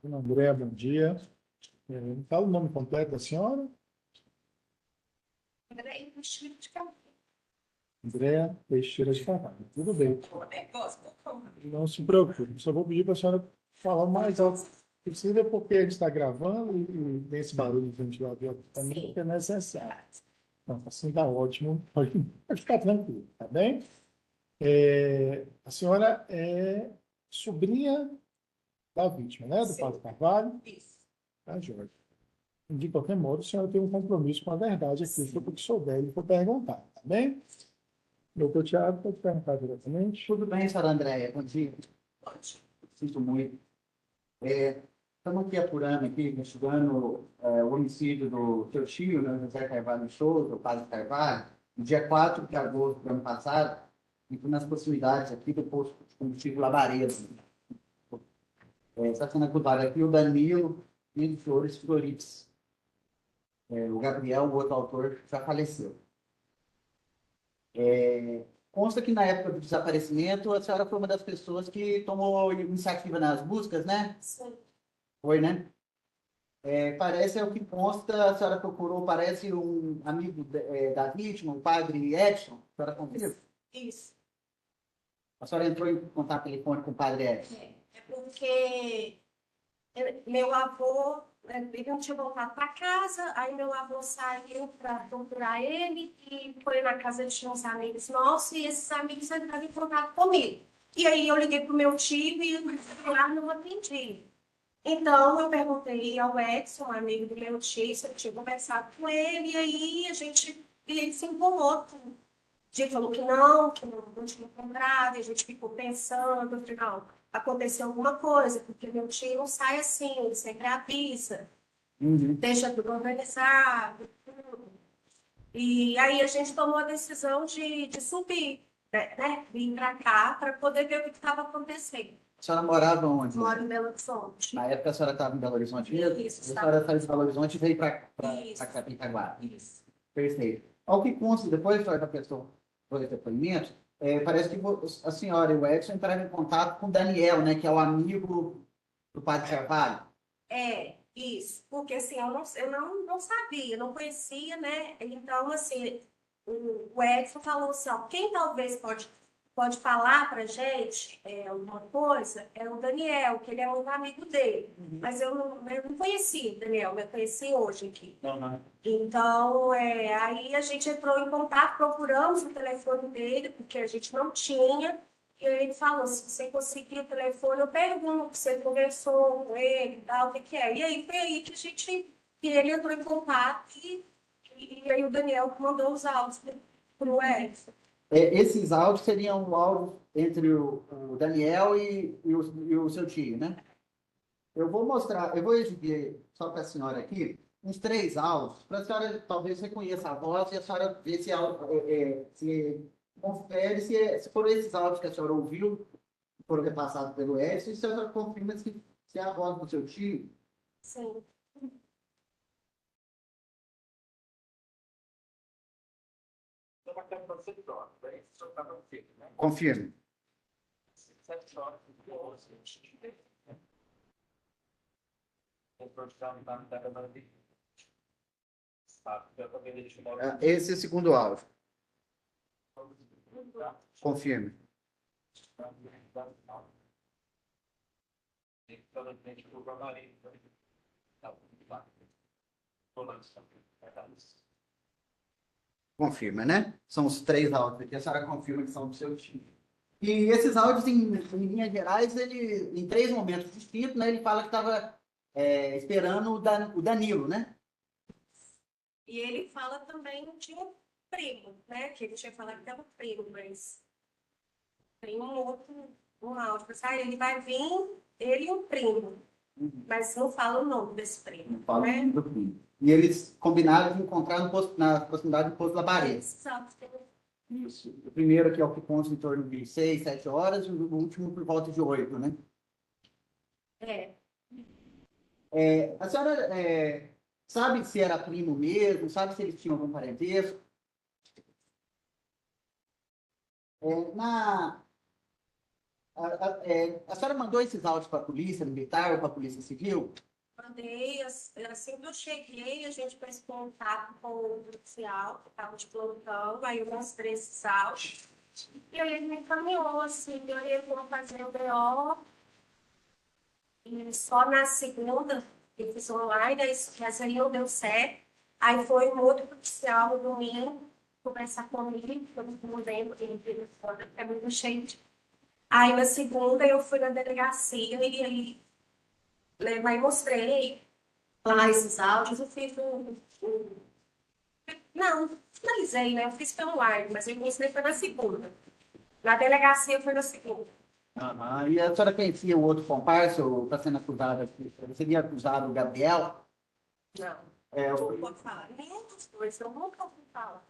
Dona André, bom dia. Fala o nome completo da senhora. Andréa Teixeira de Carvalho. Tudo bem. Não se preocupe. Só vou pedir para a senhora falar o mais alto possível, porque a gente está gravando e tem esse barulho de ventilador também, porque é necessário. Então, assim está ótimo. Pode ficar tranquilo, tá bem? A senhora é sobrinha da vítima, né? Do Padre Carvalho? Isso. Tá, Jorge. De qualquer modo, a senhora tem um compromisso com a verdade aqui, se eu souber e for perguntar, tá bem? Doutor Tiago, pode perguntar diretamente. Tudo bem, senhora Andréia? Bom dia. Sinto muito. Estamos aqui apurando, investigando o homicídio do seu tio, né, José Carvalho Souza, o padre Carvalho, no dia 4 de agosto do ano passado, e nas proximidades aqui do posto de combustível Labareda. Está sendo acusado aqui o Danilo e o Flores Florips. O Gabriel, o outro autor, já faleceu. consta que na época do desaparecimento, a senhora foi uma das pessoas que tomou iniciativa nas buscas, né? Sim. Foi, né? Parece, é o que consta, a senhora procurou, parece um amigo da vítima, o padre Edson, a senhora confirma? Isso. A senhora entrou em contato telefônico com o padre Edson? É porque meu avô, ele não tinha voltado para casa, aí meu avô saiu para procurar ele e foi na casa de uns amigos nossos e esses amigos entraram em contato comigo. E aí eu liguei para o meu tio e o celular não atendia. Então eu perguntei ao Edson, um amigo do meu tio, se eu tinha conversado com ele, e aí ele se incomodou. Ele falou que não tinha comprado, e a gente ficou pensando, afinal, aconteceu alguma coisa, porque meu tio não sai assim, ele sempre avisa, deixa tudo organizado, tudo. E aí a gente tomou a decisão de subir, né? Vir para cá para poder ver o que estava acontecendo. A senhora morava onde? Moro em Belo Horizonte. Na época a senhora estava em Belo Horizonte mesmo? Isso, A senhora saiu de Belo Horizonte e veio para Isso. Itaguá. Isso. Perfeito. Ao que consta, depois a senhora prestou dois depoimentos, parece que a senhora e o Edson entraram em contato com o Daniel, né, que é o amigo do padre Carvalho. Isso. Porque assim, eu não sabia, não conhecia, né? Então, assim, o Edson falou assim, ó, quem talvez pode falar pra gente alguma coisa é o Daniel, que ele é um amigo dele. Mas eu não conheci o Daniel, eu conheci hoje aqui. Então, aí a gente entrou em contato, procuramos o telefone dele, porque a gente não tinha. E aí ele falou, se você conseguir o telefone, eu pergunto se ele conversou com ele e tal, o que é. E aí foi aí que ele entrou em contato e aí o Daniel mandou os áudios para o Edson. Esses áudios seriam áudios entre o Daniel e o seu tio, né? Eu vou exibir só para a senhora aqui uns 3 áudios, para a senhora talvez reconheça a voz e a senhora ver se confere se foram esses áudios que a senhora ouviu, foram repassados pelo Edson, e se a senhora confirma se é a voz do seu tio. Sim. Confirme. Esse é o segundo áudio. Confirme. Confirma, né? São os 3 áudios aqui, a senhora confirma que são do seu tio. E esses áudios, em linhas gerais, em 3 momentos distintos, né, ele fala que estava esperando o Danilo, né? E ele fala também de um primo, né? Que ele tinha falado que era um primo, mas tem um áudio. Ele vai vir, ele e um primo. Mas não fala o nome desse primo. Não fala o né? nome do primo. E eles combinaram de encontrar na proximidade do posto Labareda. Exato. Isso. O primeiro aqui é o que consta em torno de 6, 7 horas, e o último por volta de 8, né? A senhora sabe se era primo mesmo? Sabe se eles tinham algum parentesco? A senhora mandou esses áudios para a polícia militar ou para a polícia civil? Mandei, assim que eu cheguei, a gente fez contato com o policial, que estava de plantão, aí eu mostrei esses áudios. E aí ele me encaminhou, assim, eu ia fazer o BO. E só na segunda, eu fiz online, essa aí não deu certo. Aí foi um outro policial no domingo conversar comigo, eu não lembro quem telefone, é muito cheio. Aí na segunda eu fui na delegacia e aí aí mostrei lá esses áudios, eu fiz não, finalizei, né? Eu fiz pelo online, mas eu mostrei foi na segunda. Na delegacia foi na segunda. E a senhora conhecia o outro comparsa, ou está sendo acusado, seria acusado o Gabriel? Não. Não pode falar. Nenhum dos dois, eu nunca ouvi falar.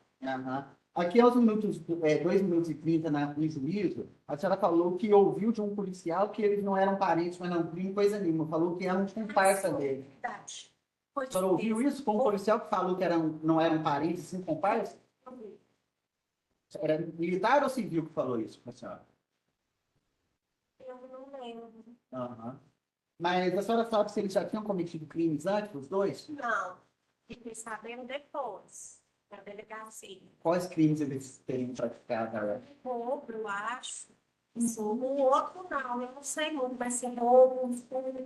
Aqui aos 2 minutos e 30 no juízo, a senhora falou que ouviu de um policial que eles não eram parentes, mas não tinham coisa nenhuma. Falou que era um comparsa dele. Verdade. A senhora ouviu isso com um policial que falou que não eram parentes, sim comparsa? Era militar ou civil que falou isso para a senhora? Eu não lembro. Aham. Mas a senhora sabe se eles já tinham cometido crimes antes, os dois? Não. Fiquei sabendo depois, na delegacia. Quais crimes eles teriam praticado? Roubo, eu acho. O outro não, eu não sei muito, mas se roubo, furto.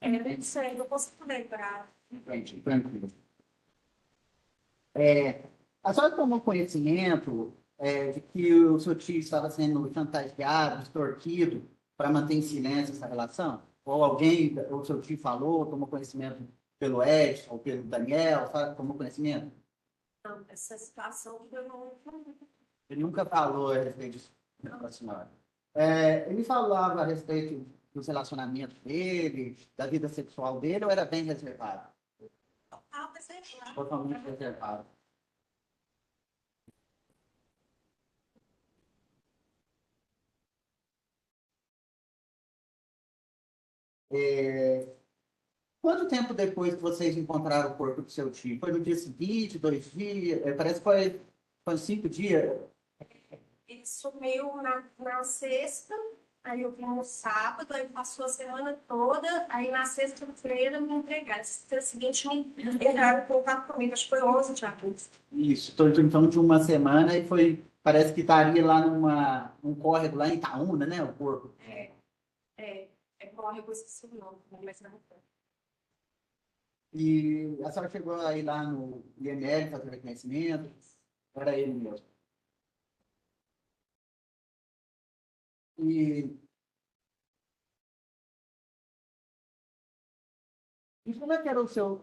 Eu não sei, não consigo lembrar. Entendi, tranquilo. A senhora tomou conhecimento de que o seu tio estava sendo chantageado, extorquido, para manter em silêncio essa relação? Ou alguém, o seu tio falou, tomou conhecimento pelo Edson ou pelo Daniel, sabe? Tomou conhecimento? Não, essa situação eu não. Ele nunca falou a respeito disso com a senhora. Ele falava a respeito dos relacionamentos dele, da vida sexual dele, ou era bem reservado? Totalmente reservado. Quanto tempo depois que vocês encontraram o corpo do seu tio? Foi no dia seguinte, 2 dias? Parece que foi 5 dias. Ele sumiu na sexta, aí eu vim no sábado, aí passou a semana toda, aí na sexta-feira me entregaram. Na sexta seguinte me entregaram em contato comigo, acho que foi 11 de agosto. Isso, então de uma semana e foi. Parece que estaria lá num córrego lá em Itaúna, né? O corpo. Córrego, esqueci o nome, mas não foi. E a senhora chegou aí lá no IML fazer reconhecimento? Era ele mesmo. E como é que era o seu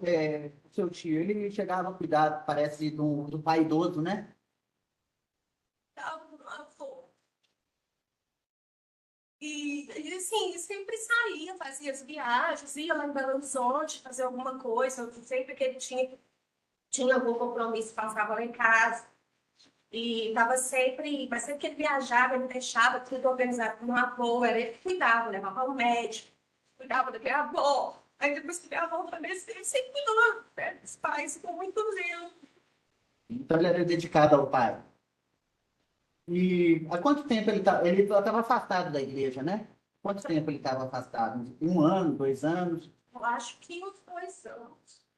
tio? Ele chegava a cuidar, parece, do pai idoso, né? E assim, sempre saía, fazia as viagens, ia lá em Belo Horizonte fazer alguma coisa, sempre que ele tinha algum compromisso, passava lá em casa. E estava sempre, mas sempre que ele viajava, ele deixava tudo organizado com uma avó, era ele que cuidava, levava ao médico, cuidava da minha avó. Aí depois que minha avó faleceu, ele sempre cuidou dos pais, com muito zelo. Então ele era dedicado ao pai. E há quanto tempo ele estava afastado da igreja, né? Quanto tempo ele estava afastado? 1 ano, 2 anos? Eu acho que uns 2 anos.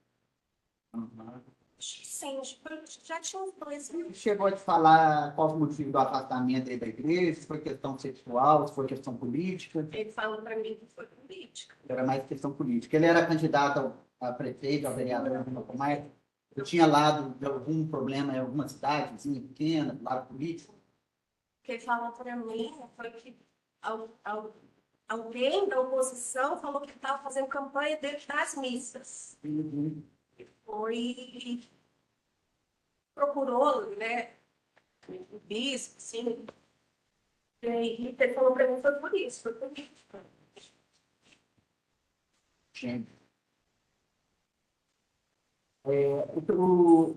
Uhum. Sim, já tinha uns 2 anos. Chegou a te falar qual o motivo do afastamento dele da igreja? Se foi questão sexual, se foi questão política? Ele falou para mim que foi política. Era mais questão política. Ele era candidato a prefeito, a vereador, mais. Eu tinha lado de algum problema em alguma cidadezinha pequena, lado político? O que ele falou para mim foi que alguém da oposição falou que estava fazendo campanha dentro das missas. Uhum. Foi e procurou, né, o bispo, assim, e ele falou para mim foi por isso, foi por isso. Gente. O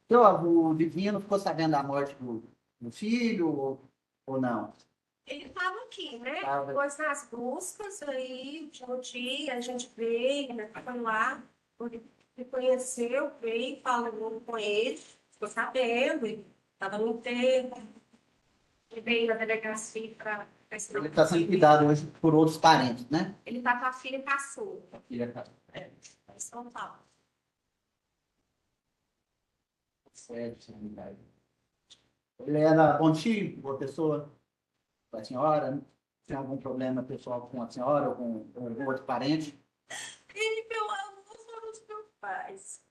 seu avô divino ficou sabendo da morte do filho ou não? Ele estava aqui, né? Tava. Depois nas buscas, aí, no dia, a gente veio, né? Foi lá, me conheceu, veio, falou com ele, ficou sabendo, estava no enterro, ele veio na delegacia para... Ele está sendo cuidado hoje por outros parentes, né? Ele está com a filha caçula, Filha, em São Paulo. certo, ele era bom tio, boa pessoa com a senhora? Tinha algum problema pessoal com a senhora ou com algum outro parente? Ele e meu avô foram os meus pais.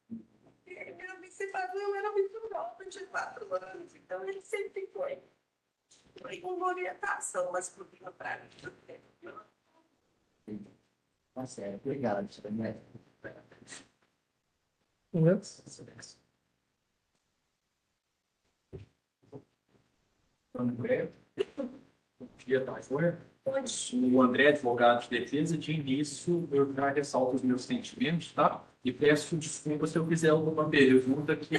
Minha observação era muito nova, de 4 anos, então ele sempre foi com orientação, mas por uma prática. Tá certo, obrigado, senhor. André, dia da folha. O André, advogado de defesa, de início, eu já ressalto os meus sentimentos, tá? E peço desculpa se eu fizer alguma pergunta que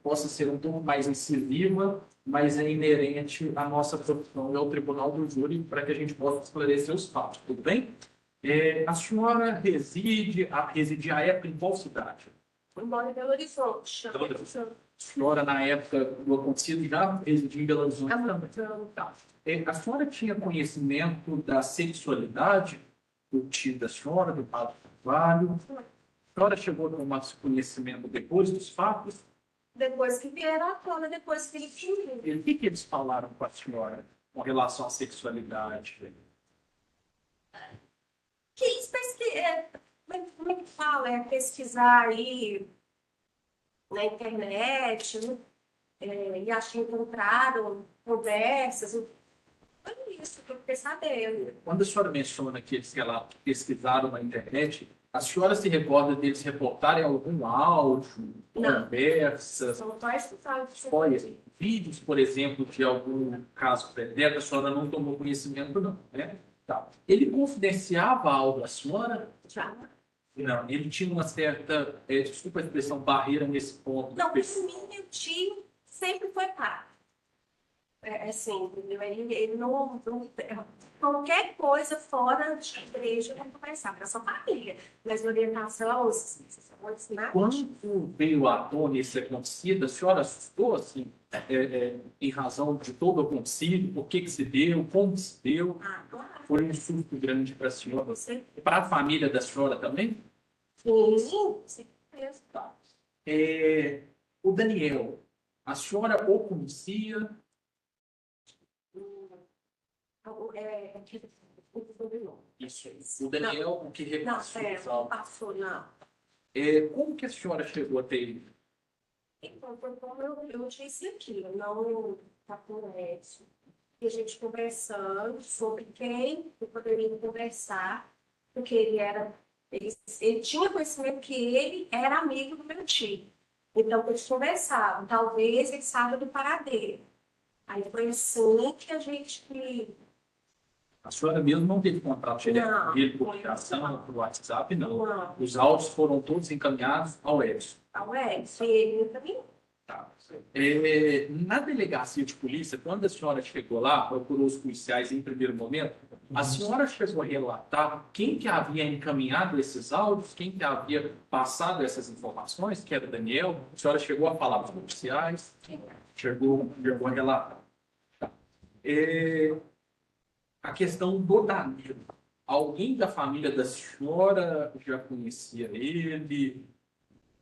possa ser um pouco mais incisiva, mas é inerente à nossa profissão e ao Tribunal do Júri, para que a gente possa esclarecer os fatos, tudo bem? A senhora residia à época em qual cidade? Eu moro em Belo Horizonte. senhora, na época do acontecido, já residia em Belo Horizonte. Então, Tá. A senhora tinha conhecimento da sexualidade do tio da senhora, do padre Carvalho? A senhora chegou a tomar esse conhecimento depois dos fatos? depois que vieram à tona, depois que ele fugiu. E o que, que eles falaram com a senhora com relação à sexualidade? Que eles como é que fala? É pesquisar aí na internet, né? E acho que encontraram conversas. Foi isso que eu fiquei sabendo. Quando a senhora menciona que eles relatos pesquisaram na internet, a senhora se recorda deles reportarem algum áudio, Não. conversas, São só escutados. histórias, vídeos, por exemplo, de algum caso predito, a senhora não tomou conhecimento, não, né? Tá. Ele confidenciava algo à senhora? Já. Não, ele tinha uma certa, desculpa a expressão, barreira nesse ponto. Não, por mim, meu tio sempre foi pá. É assim, entendeu? Ele não. Qualquer coisa fora da igreja, vamos conversar, para sua família. Mas orientação, nada. Quando veio à tona esse acontecido, a senhora assustou, assim, em razão de todo o acontecido, por que que se deu, como se deu? Ah, claro. Foi um susto grande para a senhora. Você. E para a família da senhora também? Sim, certeza. Tá. O Daniel, a senhora o conhecia? Isso. O Daniel, o que Não, repassou os não autos. passou, não. Como que a senhora chegou até ele? Então, foi como eu disse aqui, eu não está com isso. E a gente conversando sobre quem eu poderia conversar, porque ele tinha conhecimento que ele era amigo do meu tio. Então, eles conversavam. Talvez ele saiba do paradeiro. Aí foi assim que a gente... A senhora mesmo não teve contato direto Não. com ele por ligação, por WhatsApp, não. Não. Os áudios foram todos encaminhados ao Edson. Ao Edson, ele também. Tá. Na delegacia de polícia, quando a senhora chegou lá, procurou os policiais em primeiro momento, a senhora chegou a relatar quem que havia encaminhado esses áudios, quem que havia passado essas informações, que era o Daniel? A senhora chegou a falar com os policiais? Chegou a relatar. Tá. A questão do Danilo. Alguém da família da senhora já conhecia ele?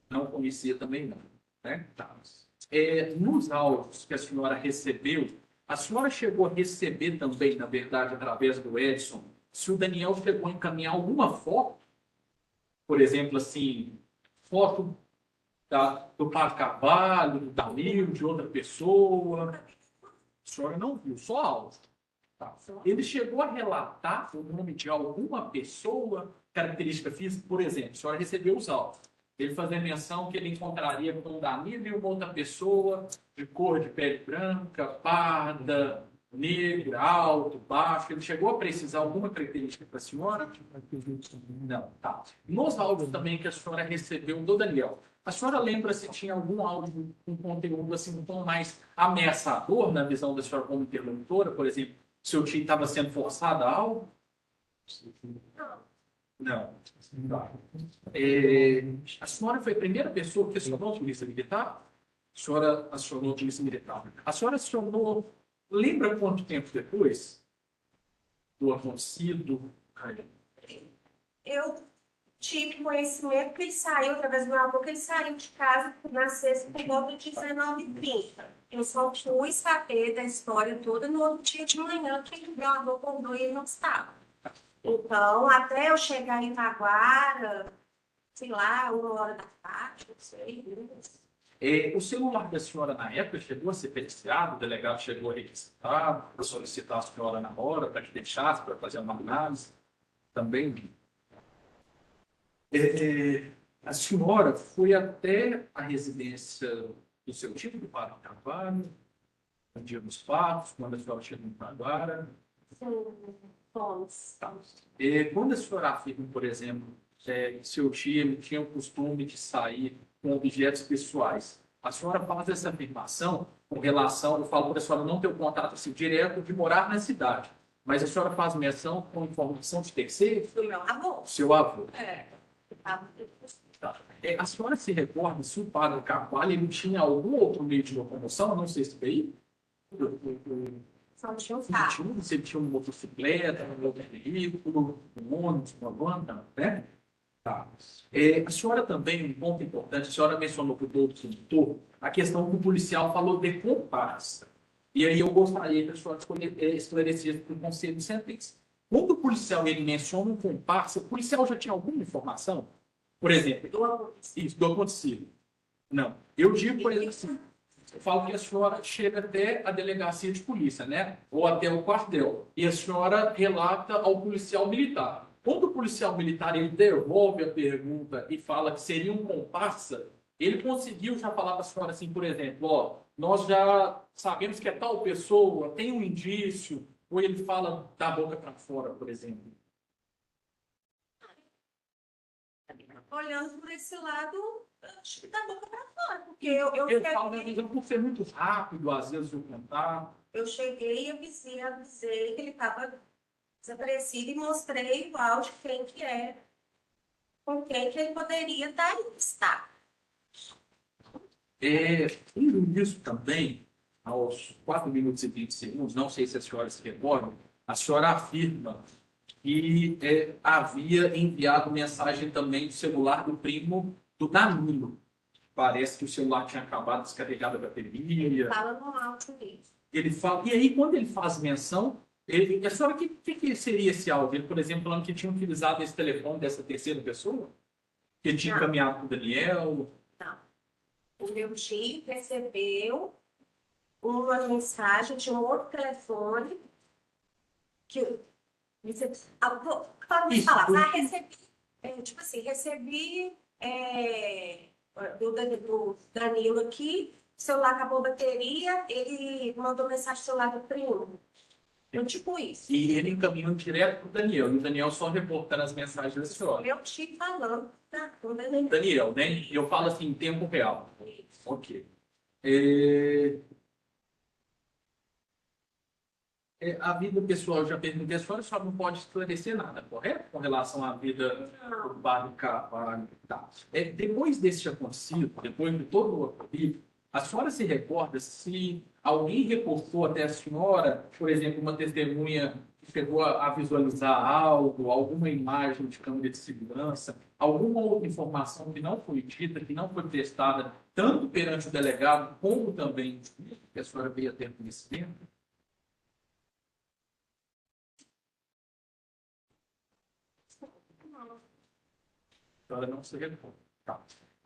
Não conhecia também, não. Né? Tá. Nos áudios que a senhora recebeu, a senhora chegou a receber também, na verdade, através do Edson, se o Daniel chegou a encaminhar alguma foto, por exemplo, assim, foto do Padre Carvalho, do Danilo, de outra pessoa. A senhora não viu, só áudio. Tá. Ele chegou a relatar o nome de alguma pessoa, característica física, por exemplo, a senhora recebeu os áudios. Ele fazia menção que ele encontraria com o Danilo e uma outra pessoa de cor de pele branca, parda, negra, alto, baixo. Ele chegou a precisar alguma característica para a senhora? Não, tá. Nos áudios também que a senhora recebeu do Daniel, a senhora lembra se tinha algum áudio com conteúdo assim, um tom mais ameaçador na visão da senhora como interlocutora? Por exemplo, seu tio estava sendo forçado a algo? Não. Tá. A senhora foi a primeira pessoa que acionou a polícia militar? A senhora acionou a polícia militar. A senhora acionou, lembra quanto tempo depois do acontecido? Eu tive conhecimento que ele saiu, através do meu avô, que ele saiu de casa na sexta por volta de 19h30. Eu só fui saber da história toda no outro dia de manhã, que meu avô contou e ele não estava. Então, até eu chegar em Itaguara, sei lá, 1h da tarde, não sei. O celular da senhora, na época, chegou a ser periciado? O delegado chegou a requisitar, a solicitar a senhora na hora, para que deixasse, para fazer uma análise? Também. A senhora foi até a residência do seu tio, do Padre Carvalho, no dia dos fatos, quando a senhora chegou em Itaguara? Fomos. Tá. Quando a senhora afirma, por exemplo, que seu tio tinha o costume de sair com objetos pessoais, a senhora faz essa afirmação com relação, eu falo para a senhora não ter o contato assim, direto de morar na cidade, mas a senhora faz menção com informação de terceiro? Do meu avô. Seu avô. Tá. A senhora se recorda se o padre Carvalho ele tinha algum outro meio de locomoção, não sei se veio? Só tinha um carro. Se ele tinha uma motocicleta, um outro veículo, um ônibus, uma van, não, né? Tá. A senhora também, um ponto importante, a senhora mencionou para o doutor Doutor a questão que o policial falou de comparsa. E aí eu gostaria que a senhora esclarecesse para o conselho de sentença. Quando o policial ele menciona um comparsa, o policial já tinha alguma informação? Por exemplo, do acontecido. Não. Eu digo, por exemplo, assim, eu falo que a senhora chega até a delegacia de polícia, né? Ou até o quartel. E a senhora relata ao policial militar. Quando o policial militar ele devolve a pergunta e fala que seria um comparsa, ele conseguiu já falar para a senhora assim, por exemplo, ó, nós já sabemos que é tal pessoa, tem um indício, ou ele fala da boca para fora, por exemplo. Olhando por esse lado, acho que da boca para fora, porque eu falo, né, por ser muito rápido, às vezes, o contar. Eu cheguei e avisei que ele estava desaparecido e mostrei o áudio, quem que é, com quem que ele poderia estar. Indo isso também, aos 4 minutos e 20 segundos, não sei se a senhora se recorda, a senhora afirma que havia enviado mensagem também do celular do primo do Danilo. Parece que o celular tinha acabado descarregado a bateria. Fala no áudio dele. Ele fala, e aí, quando ele faz menção, a senhora, o que seria esse áudio? Ele, por exemplo, falando que tinha utilizado esse telefone dessa terceira pessoa? Que ele tinha encaminhado para o Daniel? Não. O meu tio recebeu uma mensagem de um outro telefone que recebi do Danilo aqui, o celular acabou a bateria, ele mandou mensagem no celular do primo. Tipo isso. E ele encaminhou direto para o Daniel, e o Daniel só reportando as mensagens da senhora. Meu tio falando. Daniel, né? Eu falo assim, em tempo real. Isso. Ok. A vida pessoal, já perguntei, a senhora só não pode esclarecer nada, correto? Com relação à vida do padre Carvalho. Tá. Depois desse acontecido, depois de todo o ocorrido, a senhora se recorda se alguém reportou até a senhora, por exemplo, uma testemunha que chegou a visualizar algo, alguma imagem de câmera de segurança, alguma outra informação que não foi dita, que não foi testada, tanto perante o delegado, como também que a senhora veio a ter conhecimento? A senhora não se recorda. Tá.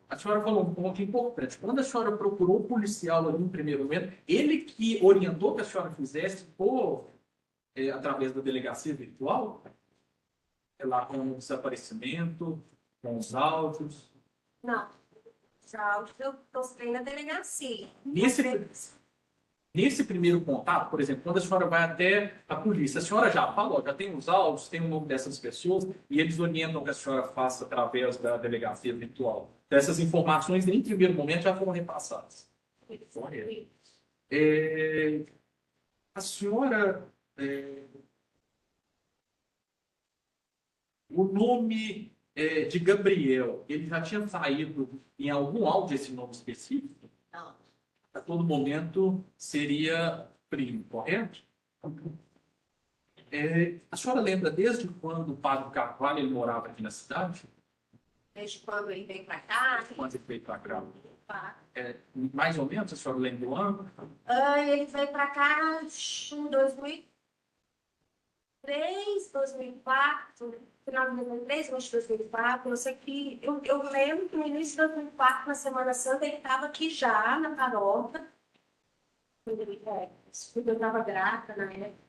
A senhora falou um ponto importante. Quando a senhora procurou o policial ali no primeiro momento, ele que orientou que a senhora fizesse através da delegacia virtual? Lá com o desaparecimento, com os áudios? Não. Os áudios eu postei na delegacia. Nesse primeiro contato, por exemplo, quando a senhora vai até a polícia, a senhora já falou, já tem os áudios, tem o nome dessas pessoas, e eles orientam que a senhora faça através da delegacia virtual. Essas informações, em primeiro momento, já foram repassadas. A senhora... o nome de Gabriel, ele já tinha saído em algum áudio esse nome específico? Não. A todo momento seria primo, correto? A senhora lembra desde quando o padre Carvalho ele morava aqui na cidade? Desde quando ele veio para cá? Quando ele veio para cá? Mais ou menos, a senhora lembra o ano? Ele veio para cá em 2003, 2004, final de 2003, 2004. Eu sei que eu lembro que no início de 2004, na Semana Santa, ele estava aqui já na paróquia. Eu estava grávida na época.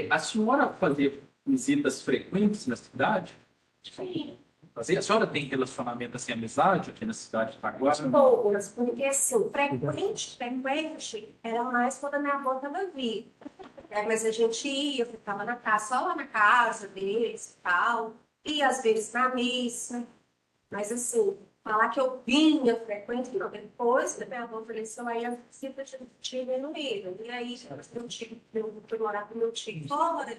A senhora fazia visitas frequentes na cidade? Sim. A senhora tem relacionamento, assim, amizade aqui na cidade de Itaguara? Poucas, porque assim, frequente, era mais quando a minha avó estava viva. Mas a gente ia, ficava na casa, só lá na casa deles e tal. E às vezes na missa. Mas assim, falar que eu vinha frequente, não. Depois que a minha avó faleceu, aí a visita tive no Rio. E aí eu fui morar com meu tio fora,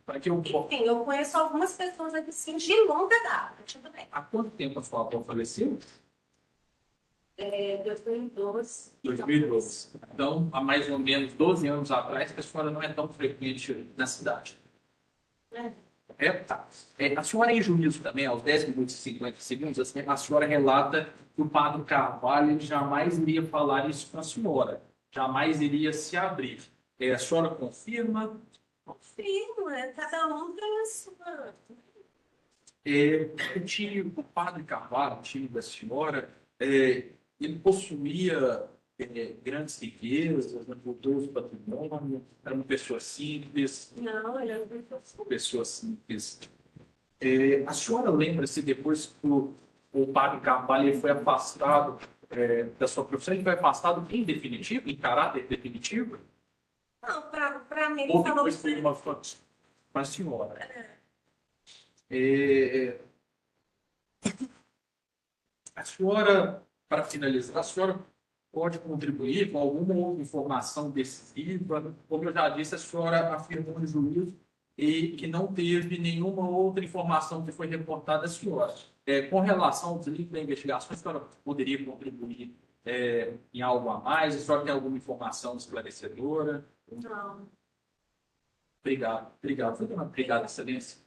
Para que eu... Enfim, eu conheço algumas pessoas aqui, sim, de longa data. Tudo bem. Há quanto tempo a sua avó faleceu? 2012. 2012. Então, há mais ou menos 12 anos atrás, que a senhora não é tão frequente na cidade. Tá. A senhora em juízo também, aos 10 minutos e 50 segundos, assim, a senhora relata que o padre Carvalho ele jamais iria falar isso com a senhora. Jamais iria se abrir. A senhora confirma? Confirmo, cada um tem a sua. O padre Carvalho, o tio da senhora, ele possuía grandes riquezas, culturas, patrimônio, era uma pessoa simples. Não, ele é Uma pessoa simples. A senhora lembra-se depois que o padre Carvalho ele foi afastado da sua profissão, ele foi afastado em definitivo, em caráter definitivo? Não, para mim, ele Ou falou depois foi uma com a senhora? A senhora, para finalizar, a senhora pode contribuir com alguma outra informação decisiva? Como eu já disse, a senhora afirmou no juízo e que não teve nenhuma outra informação que foi reportada à senhora. Com relação ao deslize da investigação, a senhora poderia contribuir em algo a mais? A senhora tem alguma informação esclarecedora? não. Obrigado. Obrigado, excelência.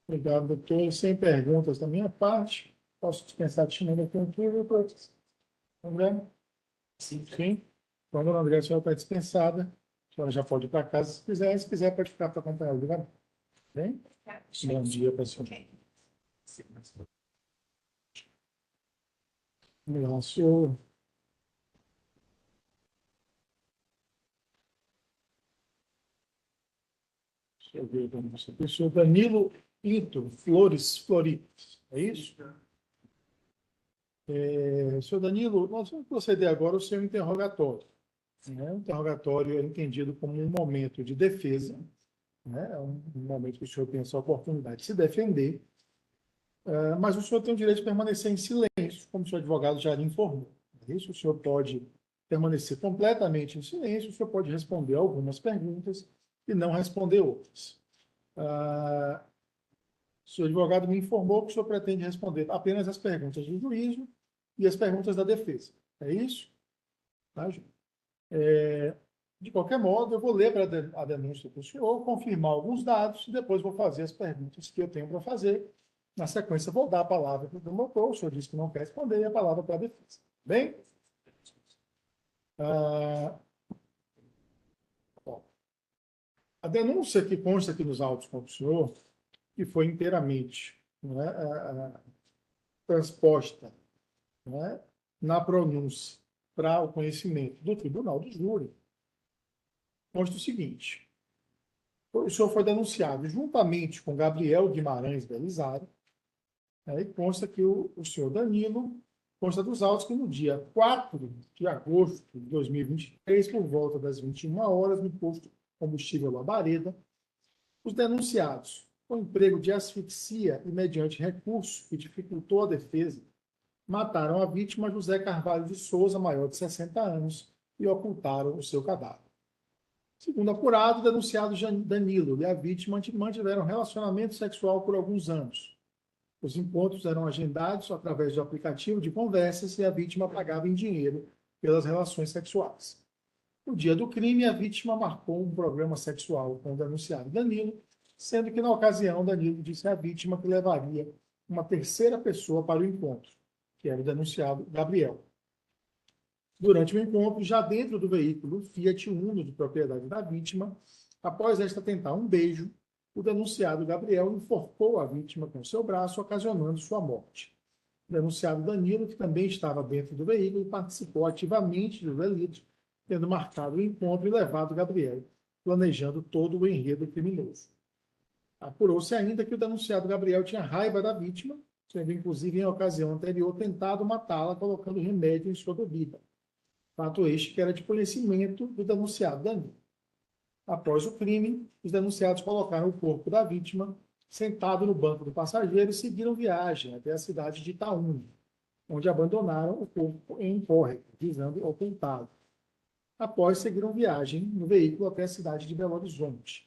Obrigado, doutor. Sem perguntas da minha parte. Posso dispensar de chinelo aqui um pouco, doutor? André? Sim. Sim. Então, dona André, a senhora está dispensada. A senhora já pode ir para casa se quiser. Se quiser, pode ficar para acompanhar o livro. Bem? Bom dia para a senhora. Vamos lá, senhor. Deixa eu ver como você pessoa. Danilo Pinto Flores. É isso? Senhor Danilo, nós vamos proceder agora ao seu interrogatório. O interrogatório é entendido como um momento de defesa, é um momento que o senhor tem essa oportunidade de se defender, mas o senhor tem o direito de permanecer em silêncio, como o seu advogado já lhe informou. Isso, o senhor pode permanecer completamente em silêncio, o senhor pode responder algumas perguntas e não responder outras. O seu advogado me informou que o senhor pretende responder apenas as perguntas do juízo e as perguntas da defesa. É isso? Tá, Ju? De qualquer modo, eu vou ler a denúncia para o senhor, confirmar alguns dados e depois vou fazer as perguntas que eu tenho para fazer. Na sequência, vou dar a palavra para o promotor, o senhor disse que não quer responder, e a palavra para a defesa. Bem? A denúncia que consta aqui nos autos contra o senhor, que foi inteiramente transposta na pronúncia para o conhecimento do Tribunal do Júri, consta o seguinte: o senhor foi denunciado juntamente com Gabriel Guimarães Belisário, e consta que o senhor Danilo, consta dos autos que no dia 4 de agosto de 2023, por volta das 21 horas, no posto combustível Labareda, os denunciados, com emprego de asfixia e mediante recurso que dificultou a defesa, mataram a vítima José Carvalho de Souza, maior de 60 anos, e ocultaram o seu cadáver. Segundo apurado, o denunciado Danilo e a vítima mantiveram relacionamento sexual por alguns anos. Os encontros eram agendados através do aplicativo de conversas e a vítima pagava em dinheiro pelas relações sexuais. No dia do crime, a vítima marcou um programa sexual com o denunciado Danilo, sendo que, na ocasião, Danilo disse à vítima que levaria uma terceira pessoa para o encontro, que era o denunciado Gabriel. Durante o encontro, já dentro do veículo Fiat Uno de propriedade da vítima, após esta tentar um beijo, o denunciado Gabriel enforcou a vítima com seu braço, ocasionando sua morte. O denunciado Danilo, que também estava dentro do veículo, participou ativamente do delito, tendo marcado o encontro e levado Gabriel, planejando todo o enredo criminoso. Apurou-se ainda que o denunciado Gabriel tinha raiva da vítima, tendo inclusive em ocasião anterior tentado matá-la colocando remédio em sua bebida. Fato este que era de conhecimento do denunciado Danilo. Após o crime, os denunciados colocaram o corpo da vítima sentado no banco do passageiro e seguiram viagem até a cidade de Itaúna, onde abandonaram o corpo em um córrego, visando ocultá-lo. Após, seguiram viagem no veículo até a cidade de Belo Horizonte,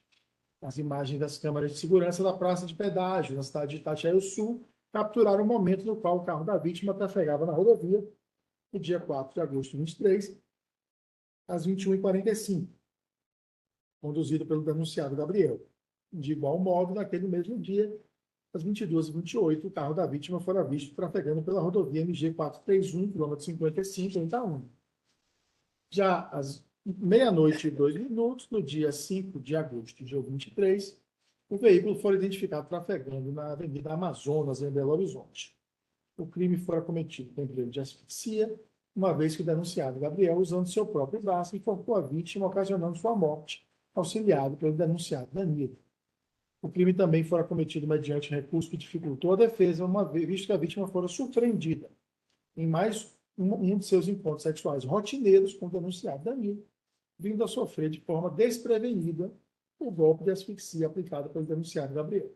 As imagens das câmeras de segurança da praça de pedágio na cidade de Itatiaia do Sul capturaram o momento no qual o carro da vítima trafegava na rodovia, no dia 4 de agosto de 23, às 21h45, conduzido pelo denunciado Gabriel. De igual modo, naquele mesmo dia, às 22h28, o carro da vítima fora visto trafegando pela rodovia MG 431, quilômetro 55, em Itaúna. Já às meia-noite e 2 minutos, no dia 5 de agosto de 23, o veículo foi identificado trafegando na Avenida Amazonas, em Belo Horizonte. O crime fora cometido com emprego de asfixia, uma vez que o denunciado Gabriel, usando seu próprio braço, enforcou a vítima, ocasionando sua morte, auxiliado pelo denunciado Danilo. O crime também fora cometido mediante recurso que dificultou a defesa, uma vez visto que a vítima fora surpreendida em mais um de seus encontros sexuais rotineiros com o denunciado Danilo, vindo a sofrer de forma desprevenida o golpe de asfixia aplicado pelo denunciado Gabriel,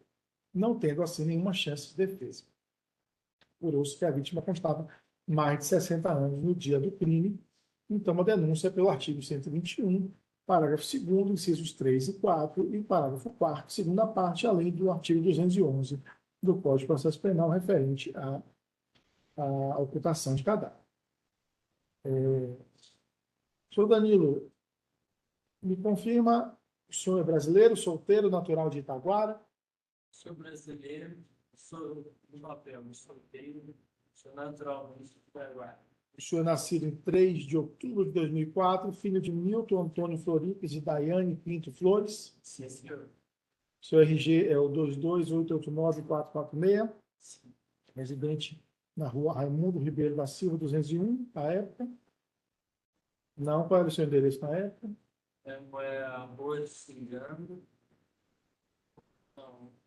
não tendo assim nenhuma chance de defesa. Apurou-se que a vítima constava mais de 60 anos no dia do crime, então a denúncia é pelo artigo 121, parágrafo 2º, incisos 3 e 4, e parágrafo 4º, segunda parte, além do artigo 211 do Código de Processo Penal referente à ocultação de cadáver. Senhor Danilo, me confirma, o senhor é brasileiro, solteiro, natural de Itaguara? Sou brasileiro, sou do papel, solteiro, sou naturalmente do Paraguai. O senhor é nascido em 3 de outubro de 2004, filho de Milton Antônio Floripes e Daiane Pinto Flores. Sim, senhor. Seu RG é o 22889-446. Sim. Residente na rua Raimundo Ribeiro da Silva, 201, na época. Não, qual era o seu endereço na época? É a Rua de Cingano,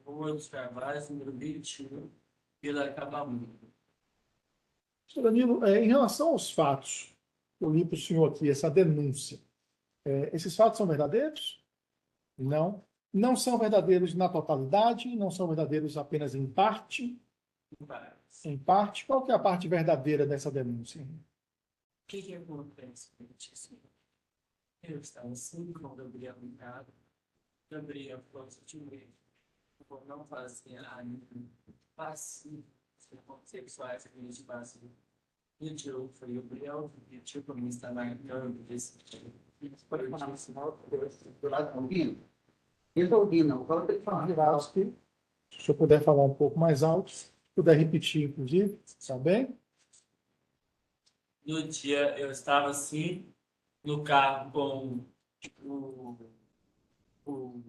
Rua dos Carvalhos, número 21, Vila Acabamu. Senhor Danilo, em relação aos fatos, eu li para o senhor aqui essa denúncia. Esses fatos são verdadeiros? Não. Não são verdadeiros na totalidade, não são verdadeiros apenas em parte? Em parte. Qual que é a parte verdadeira dessa denúncia? O que acontece, senhor? Eu estava assim com o Gabriel em casa. Gabriel falou de mim. Eu não fazia passivo. Sexuais que a gente fazia. E eu falei, Gabriel, pediu para mim estar na cama. Pode falar no sinal, do lado ouvindo? Eles ouvindo, fala para ele falar. Se o senhor puder falar um pouco mais alto, se puder repetir, inclusive, está bem? No dia eu estava assim, no carro com o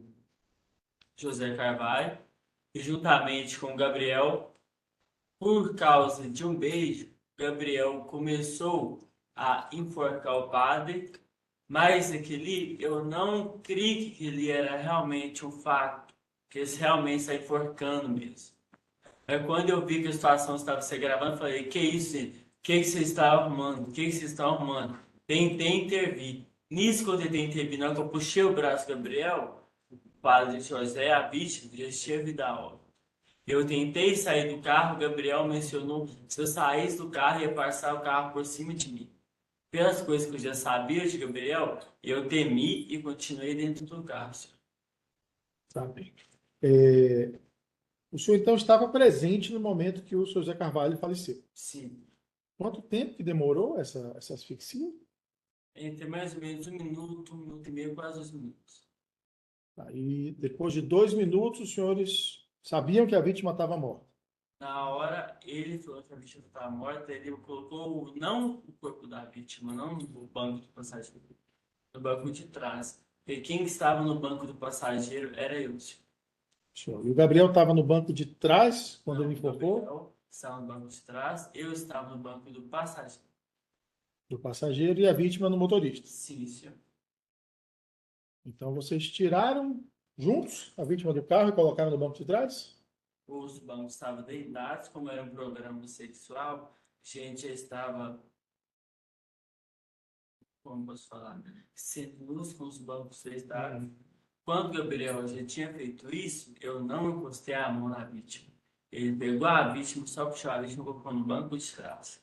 José Carvalho, e juntamente com o Gabriel, por causa de um beijo, Gabriel começou a enforcar o padre, mas aquele eu não criei que ele era realmente um fato, que eles realmente está enforcando mesmo. Aí quando eu vi que a situação estava se gravando, falei, que isso, gente? O que vocês estão arrumando? O que vocês estão arrumando? Tentei intervir. Nisso que eu tentei intervir, na hora que eu puxei o braço do Gabriel, o padre José, a vítima, já tinha vindo a hora. Eu tentei sair do carro, o Gabriel mencionou, se eu saísse do carro, ia passar o carro por cima de mim. Pelas coisas que eu já sabia de Gabriel, eu temi e continuei dentro do carro, senhor. Tá bem. O senhor, então, estava presente no momento que o senhor José Carvalho faleceu. Sim. Quanto tempo que demorou essa asfixia? Entre mais ou menos 1 minuto, 1 minuto e meio, quase 2 minutos. Aí, depois de 2 minutos, os senhores sabiam que a vítima estava morta. Na hora, ele falou que a vítima estava morta, ele colocou não o corpo da vítima, não no banco do passageiro, no banco de trás. E quem estava no banco do passageiro era eu, senhor. Senhor. E o Gabriel estava no banco de trás, quando Não, ele enforcou, Gabriel estava no banco de trás, eu estava no banco do passageiro. do passageiro, e a vítima no motorista. Sim, senhor. Então, vocês tiraram juntos a vítima do carro e colocaram no banco de trás? Os bancos estavam deitados, como era um programa sexual, a gente já estava, como posso falar, sentados com os bancos deitados. Quando o Gabriel já tinha feito isso, eu não encostei a mão na vítima. Ele pegou a vítima, só puxou a vítima e colocou no banco de trás.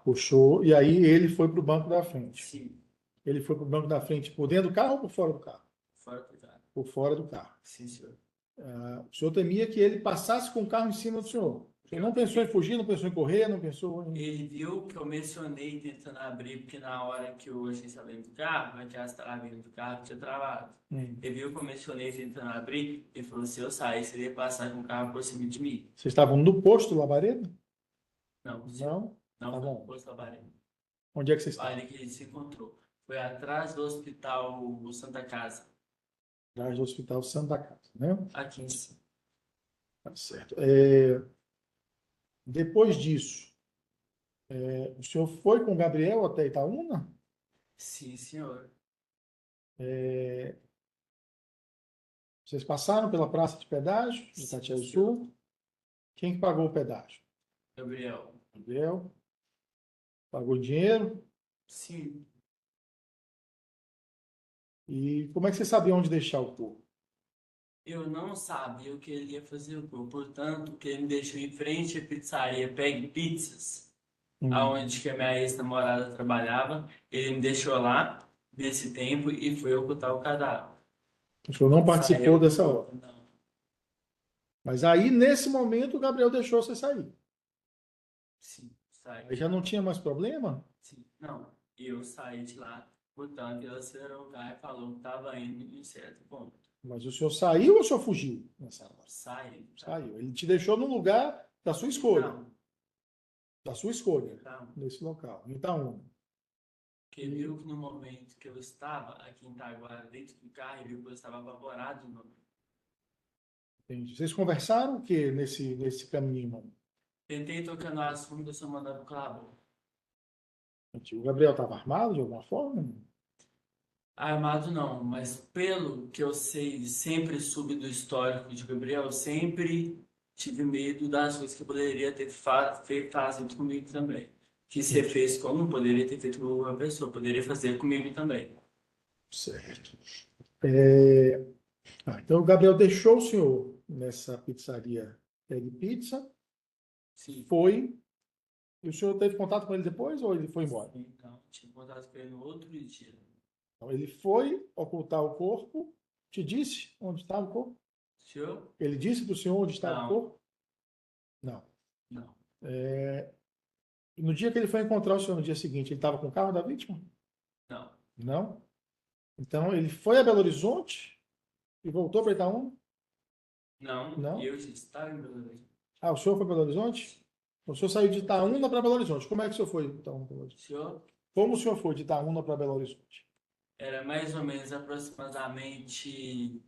Puxou, e aí ele foi para o banco da frente. Sim, Ele foi para o banco da frente por dentro do carro ou por fora do carro? fora do carro. por fora do carro. Sim, senhor. O senhor temia que ele passasse com o carro em cima do senhor. O senhor não pensou em fugir, não pensou em correr, não pensou em... Ele viu que eu mencionei tentando abrir, porque na hora que o agente estava dentro do carro, a casa estava vindo do carro, tinha travado. Ele viu que eu mencionei tentando abrir, e falou: se eu saísse, ele ia passar com o carro por cima de mim. Vocês estavam no posto Labaredo? Não, senhor. Não? Não, Tá foi bom. no posto Labareda. Onde é que vocês estavam? Ali que a gente se encontrou. Foi atrás do hospital Santa Casa, Atrás do Hospital Santa Casa, né? aqui em cima. Tá certo. Depois disso, o senhor foi com o Gabriel até Itaúna? Sim, senhor. Vocês passaram pela praça de pedágio de Sim, Caxias do senhor. Sul? Quem que pagou o pedágio? Gabriel. Gabriel? Pagou dinheiro? Sim. E como é que você sabia onde deixar o corpo? Eu não sabia o que ele ia fazer, portanto, que ele me deixou em frente à pizzaria Peg Pizzas, aonde que a minha ex-namorada trabalhava. Ele me deixou lá nesse tempo e foi ocultar o cadáver. O senhor não participou Saiu dessa do- hora. Não, Mas aí, nesse momento, o Gabriel deixou você sair. sim, saiu. Aí já não tinha mais problema? Sim, não. Eu saí de lá, portanto, ele acelerou o carro e falou que estava indo em certo ponto. Mas o senhor saiu ou o senhor fugiu nessa hora? Saí. Saiu. Ele te deixou num lugar da sua escolha. Não, Da sua escolha, não. nesse local. Então, Porque viu que no momento que eu estava aqui em Itaguara, dentro do carro, ele viu que eu estava apavorado. entendi. Vocês conversaram o que nesse caminho, mano? Tentei tocar no assunto, eu só mandava calar a boca. O Gabriel estava armado de alguma forma? Armado não, mas pelo que eu sei, sempre soube do histórico de Gabriel, sempre tive medo das coisas que poderia ter feito comigo também. Que você fez como poderia ter feito com uma pessoa, poderia fazer comigo também. Certo. Então, o Gabriel deixou o senhor nessa pizzaria Peg Pizza, Sim. foi, e o senhor teve contato com ele depois ou ele foi embora? Então, tive contato com ele no outro dia. Então, ele foi ocultar o corpo, te disse onde estava o corpo? Senhor? Ele disse para o senhor onde estava Não. o corpo? Não. Não. No dia que ele foi encontrar o senhor, no dia seguinte, ele estava com o carro da vítima? Não. Não? Então, ele foi a Belo Horizonte e voltou para Itaúna? Não. Não? Eu já estava em Belo Horizonte. O senhor foi para Belo Horizonte? O senhor saiu de Itaúna para Belo Horizonte. Como é que o senhor foi de Itaúna para Belo Horizonte? Senhor? Como o senhor foi de Itaúna para Belo Horizonte? Era mais ou menos aproximadamente,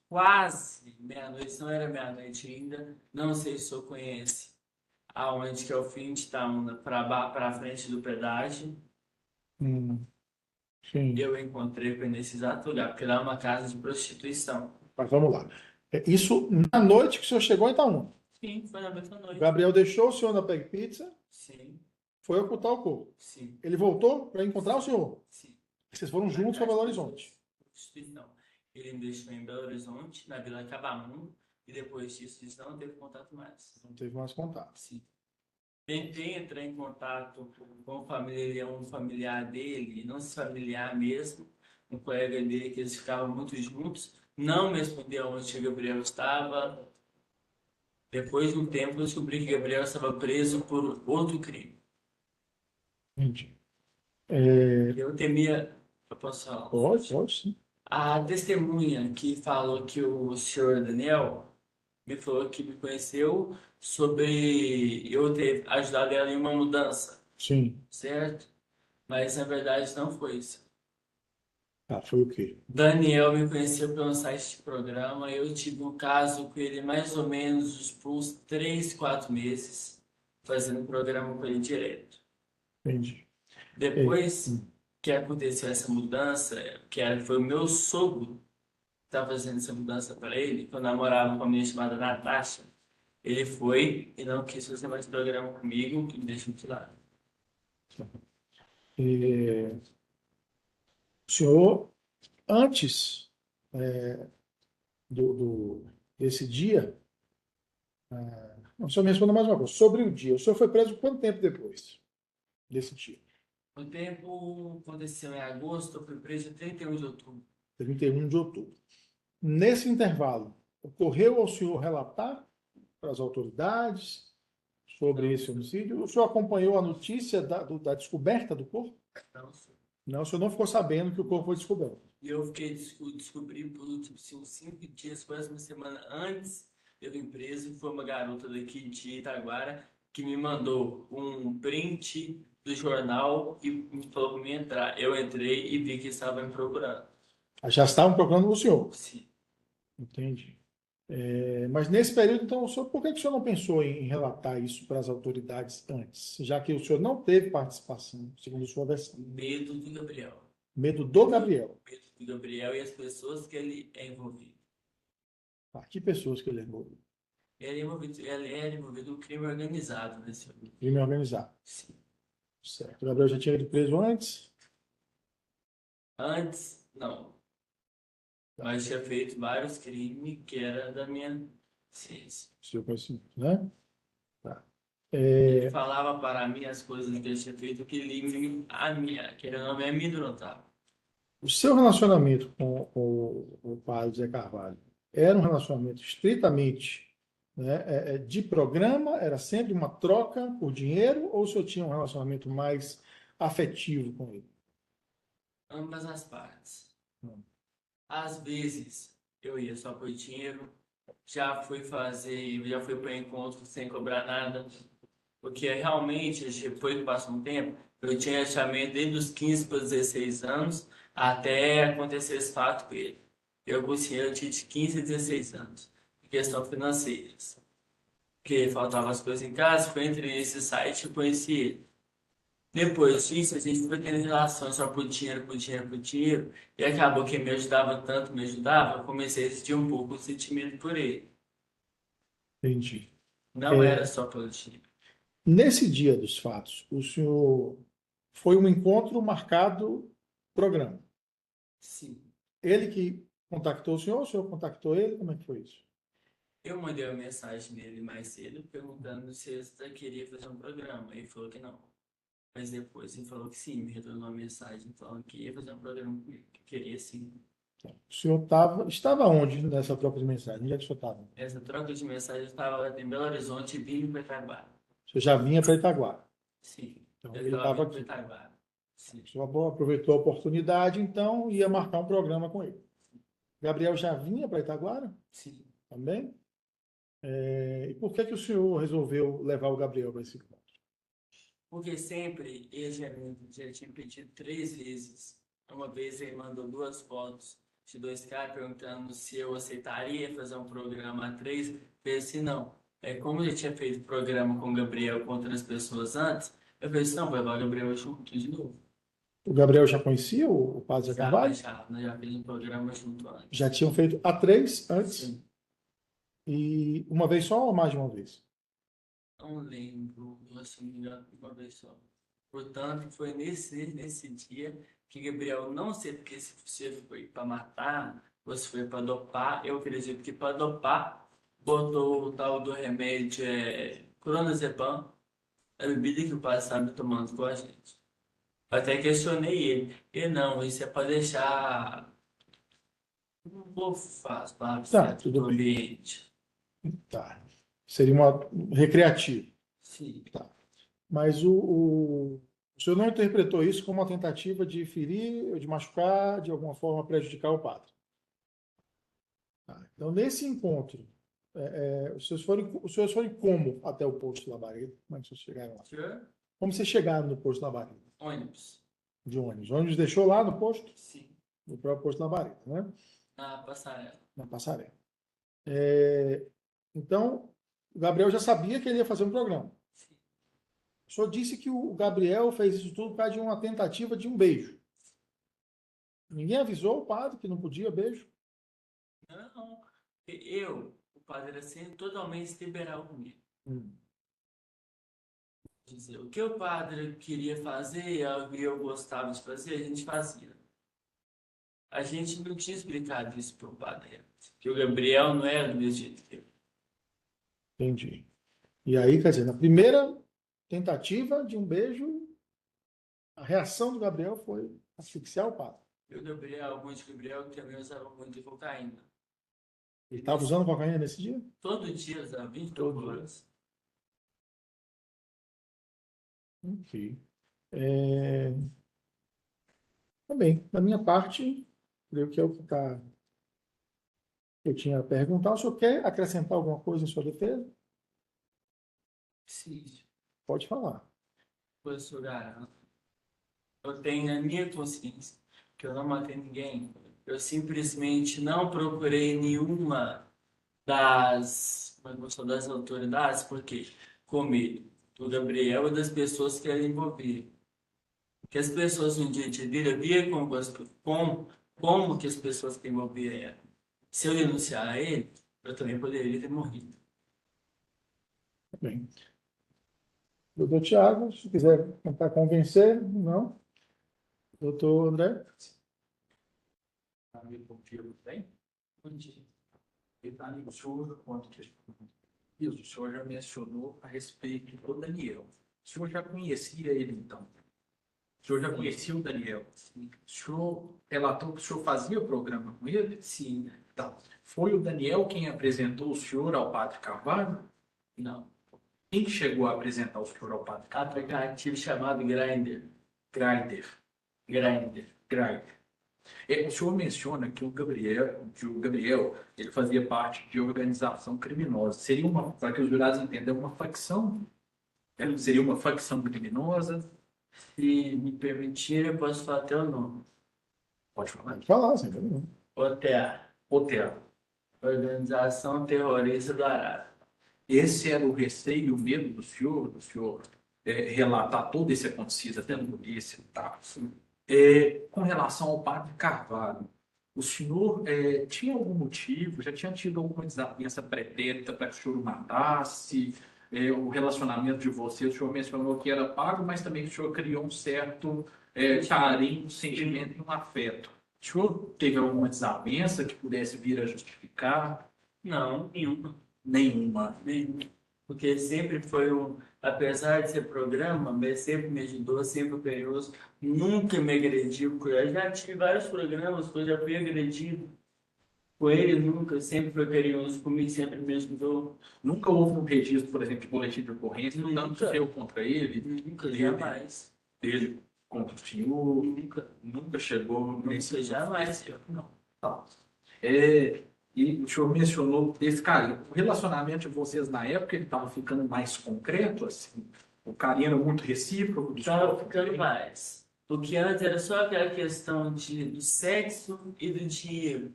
quase meia-noite, não era meia-noite ainda, não sei se o senhor conhece, aonde que é o fim de Itaúna, para frente do pedágio. Sim. Eu encontrei com ele nesse exato lugar, porque lá é uma casa de prostituição. Mas vamos lá. Isso na noite que o senhor chegou em Itaúna. Sim, foi na mesma O noite. Gabriel deixou o senhor na Peg Pizza, Sim, foi ocultar o corpo. sim, Ele voltou para encontrar o senhor. sim. Vocês foram juntos para Belo Horizonte. Não. Ele me deixou em Belo Horizonte, na Vila Cabamu, e depois disso não teve contato mais. Não teve mais contato. Sim. Tentei entrar em contato com um familiar dele, e não se familiar mesmo, um colega dele, que eles ficavam muito juntos, não me respondeu onde o Gabriel estava. Depois de um tempo, eu descobri que Gabriel estava preso por outro crime. Entendi. Eu temia... Eu posso falar? Pode sim. A testemunha que falou que o senhor Daniel me falou que me conheceu sobre eu ter ajudado ela em uma mudança, Sim. certo? Mas na verdade não foi isso. Foi o quê? Daniel me conheceu pelo site de programa, eu tive um caso com ele mais ou menos por uns 3, 4 meses, fazendo programa com ele direto. Entendi. Depois que aconteceu essa mudança, foi o meu sogro que estava fazendo essa mudança para ele, que eu namorava com uma menina chamada Natasha. Ele foi e não quis fazer mais programa comigo e me deixou de lado. O senhor, antes desse dia, o senhor me responda mais uma coisa. Sobre o dia, o senhor foi preso quanto tempo depois desse dia? O tempo aconteceu em agosto, eu fui preso em 31 de outubro. 31 de outubro. Nesse intervalo, ocorreu ao senhor relatar para as autoridades sobre esse homicídio? O senhor acompanhou a notícia da descoberta do corpo? Não, senhor. Não, o senhor não ficou sabendo que o corpo foi descoberto. E eu fiquei descobri por tipo, assim, uns 5 dias, quase uma semana antes eu vim preso. Foi uma garota daqui de Itaguara que me mandou um print do jornal e me falou para mim entrar. Eu entrei e vi que estavam me procurando. Já estavam procurando o senhor. Sim. Entendi. Mas nesse período, então, por que o senhor não pensou em relatar isso para as autoridades antes? Já que o senhor não teve participação, segundo a sua versão. Medo do Gabriel. Medo do Gabriel. Medo do Gabriel e as pessoas que ele é envolvido. Que pessoas que ele envolveu? Ele era envolvido no crime organizado nesse momento. Crime organizado. Sim. Certo. O Gabriel já tinha ido preso antes? Antes, não. Mas tinha feito vários crimes que era da minha ciência. Seu conhecimento, né? Tá. Ele falava para mim as coisas que ele tinha feito que ele não me amedrontava. O seu relacionamento com o padre Zé Carvalho era um relacionamento estritamente, né, de programa? Era sempre uma troca por dinheiro? Ou o senhor tinha um relacionamento mais afetivo com ele? Ambas as partes. Hum. Às vezes eu ia só por dinheiro, já fui para encontro sem cobrar nada, porque realmente, depois que passou um tempo, eu tinha relacionamento desde os 15 para os 16 anos, até acontecer esse fato com ele. Eu conheci ele de 15 a 16 anos, em questão financeira. Porque faltavam as coisas em casa, foi entre nesse site e conheci ele. Depois disso, a gente foi tendo relações só por dinheiro, e acabou que me ajudava tanto, eu comecei a sentir um pouco o sentimento por ele. Entendi. Não era só pelo dinheiro. Nesse dia dos fatos, o senhor foi um encontro marcado programa. Sim. Ele que contactou o senhor contactou ele? Como é que foi isso? Eu mandei uma mensagem nele mais cedo, perguntando se ele queria fazer um programa. Ele falou que não. Mas depois ele falou que sim, me retornou uma mensagem falando que ia fazer um programa comigo, que queria sim. O senhor estava onde nessa troca de mensagem? Onde é que o senhor estava? Essa troca de mensagem estava em Belo Horizonte e vim para Itaguara. O senhor já vinha para Itaguara. Sim. Então, Eu ele estava vindo aqui. pra Itaguara. Sim. O senhor aproveitou a oportunidade, então, e ia marcar um programa com ele. Gabriel já vinha para Itaguara? Sim. Também? E por que o senhor resolveu levar o Gabriel para esse encontro? Porque sempre ele já tinha pedido 3 vezes. Uma vez ele mandou 2 fotos de 2 caras perguntando se eu aceitaria fazer um programa a 3. Eu disse não. Como eu já tinha feito programa com o Gabriel com outras pessoas antes, eu pensei, não, vai levar o Gabriel junto de novo. O Gabriel já conhecia o padre Zé Carvalho? Nós já fizemos um programa junto antes. Já tinham feito a 3 antes? Sim. E uma vez só ou mais de uma vez? Não lembro, se não me engano, uma vez só. Portanto, foi nesse dia que Gabriel, não sei porque se você foi para matar ou se foi para dopar, eu acredito que para dopar, botou o tal do remédio clonazepam, a bebida que o padre estava tomando com a gente. Até questionei ele. E não, isso é para deixar um pouco fácil para tudo o bem. ambiente. Tá. Seria recreativo. Sim. Tá. Mas o senhor não interpretou isso como uma tentativa de ferir, de machucar, de alguma forma prejudicar o padre? Tá. Então, nesse encontro, os senhores foram como até o posto Labareda? Como é que vocês chegaram lá? Senhor? Como vocês chegaram no posto Labareda? Ônibus. De ônibus. O ônibus deixou lá no posto? Sim. No próprio posto Labareda, né? Na passarela. Na passarela. Então, o Gabriel já sabia que ele ia fazer um programa. Sim. O senhor disse que o Gabriel fez isso tudo por causa de uma tentativa de um beijo. Ninguém avisou o padre que não podia beijo? Não. O padre era sempre totalmente liberal comigo. Dizer, o que o padre queria fazer e eu gostava de fazer, a gente fazia. A gente não tinha explicado isso para o padre. Que o Gabriel não era do mesmo jeito que eu. Entendi. E aí, quer dizer, na primeira tentativa de um beijo, a reação do Gabriel foi asfixiar o padre. E o Gabriel, o Monte Gabriel, que também usava muito cocaína. Ele estava usando cocaína nesse dia? Todo dia usava 20 Todo horas. Ok. É, tá bem. Da minha parte, creio que é o que eu tinha a perguntar. O senhor quer acrescentar alguma coisa em sua defesa? Sim, Pode falar. professor Garanto. Eu tenho na minha consciência que eu não matei ninguém. Eu simplesmente não procurei nenhuma como é que eu sou, das autoridades, porque com medo do Gabriel e das pessoas que eram envolvidas. Que as pessoas no dia de vida via como que as pessoas que envolviam eram. Se eu denunciar a ele, eu também poderia ter morrido. Tá bem. Doutor Tiago, se quiser tentar convencer, não. Doutor André? Amigo contigo, bem? Um dia. Ele está ali, o senhor, quanto que isso, o senhor já mencionou a respeito do Daniel. O senhor já conhecia ele, então? O senhor já conhecia o Daniel? Sim. O senhor relatou que o senhor fazia o programa com ele? Sim. Então, foi o Daniel quem apresentou o senhor ao Padre Carvalho? Não. Quem chegou a apresentar o senhor ao Padre Carvalho? Aplicativo chamado Grindr. Grindr. Grindr. Grindr. O senhor menciona que o Gabriel ele fazia parte de organização criminosa. Seria para que os jurados entendam, uma facção? Seria uma facção criminosa? Se me permitir, eu posso falar até o nome. Pode falar. Pode falar, sem problema. OTA. Hotel. Organização Terrorista do Arara. Esse era o receio e o medo do senhor relatar todo esse acontecido até no polícia e tal. Com relação ao Padre Carvalho, o senhor tinha algum motivo, já tinha tido alguma desavença pretérita para que o senhor o matasse? O relacionamento de vocês, o senhor mencionou que era pago, mas também que o senhor criou um certo carinho, um sentimento e um afeto. O senhor teve alguma desavença que pudesse vir a justificar? Não, nenhuma. Nenhuma. Nenhuma. Porque sempre foi apesar de ser programa, mas sempre me ajudou, sempre foi carinhoso, nunca me agrediu. Porque eu já tive vários programas que eu já fui agredido. Com ele nunca, sempre foi carinhoso comigo, sempre me ajudou. Nunca houve um registro, por exemplo, de boletim de ocorrência, Nunca. tanto seu contra ele, Nunca, dele, jamais. dele contra o senhor, Nunca, nunca chegou nesse nunca, jamais. Não. Tá. E o senhor mencionou esse carinho. O relacionamento de vocês na época ele estava ficando mais concreto, assim? O carinho era muito recíproco? Estava ficando mais. Porque antes era só aquela questão do sexo e do dinheiro.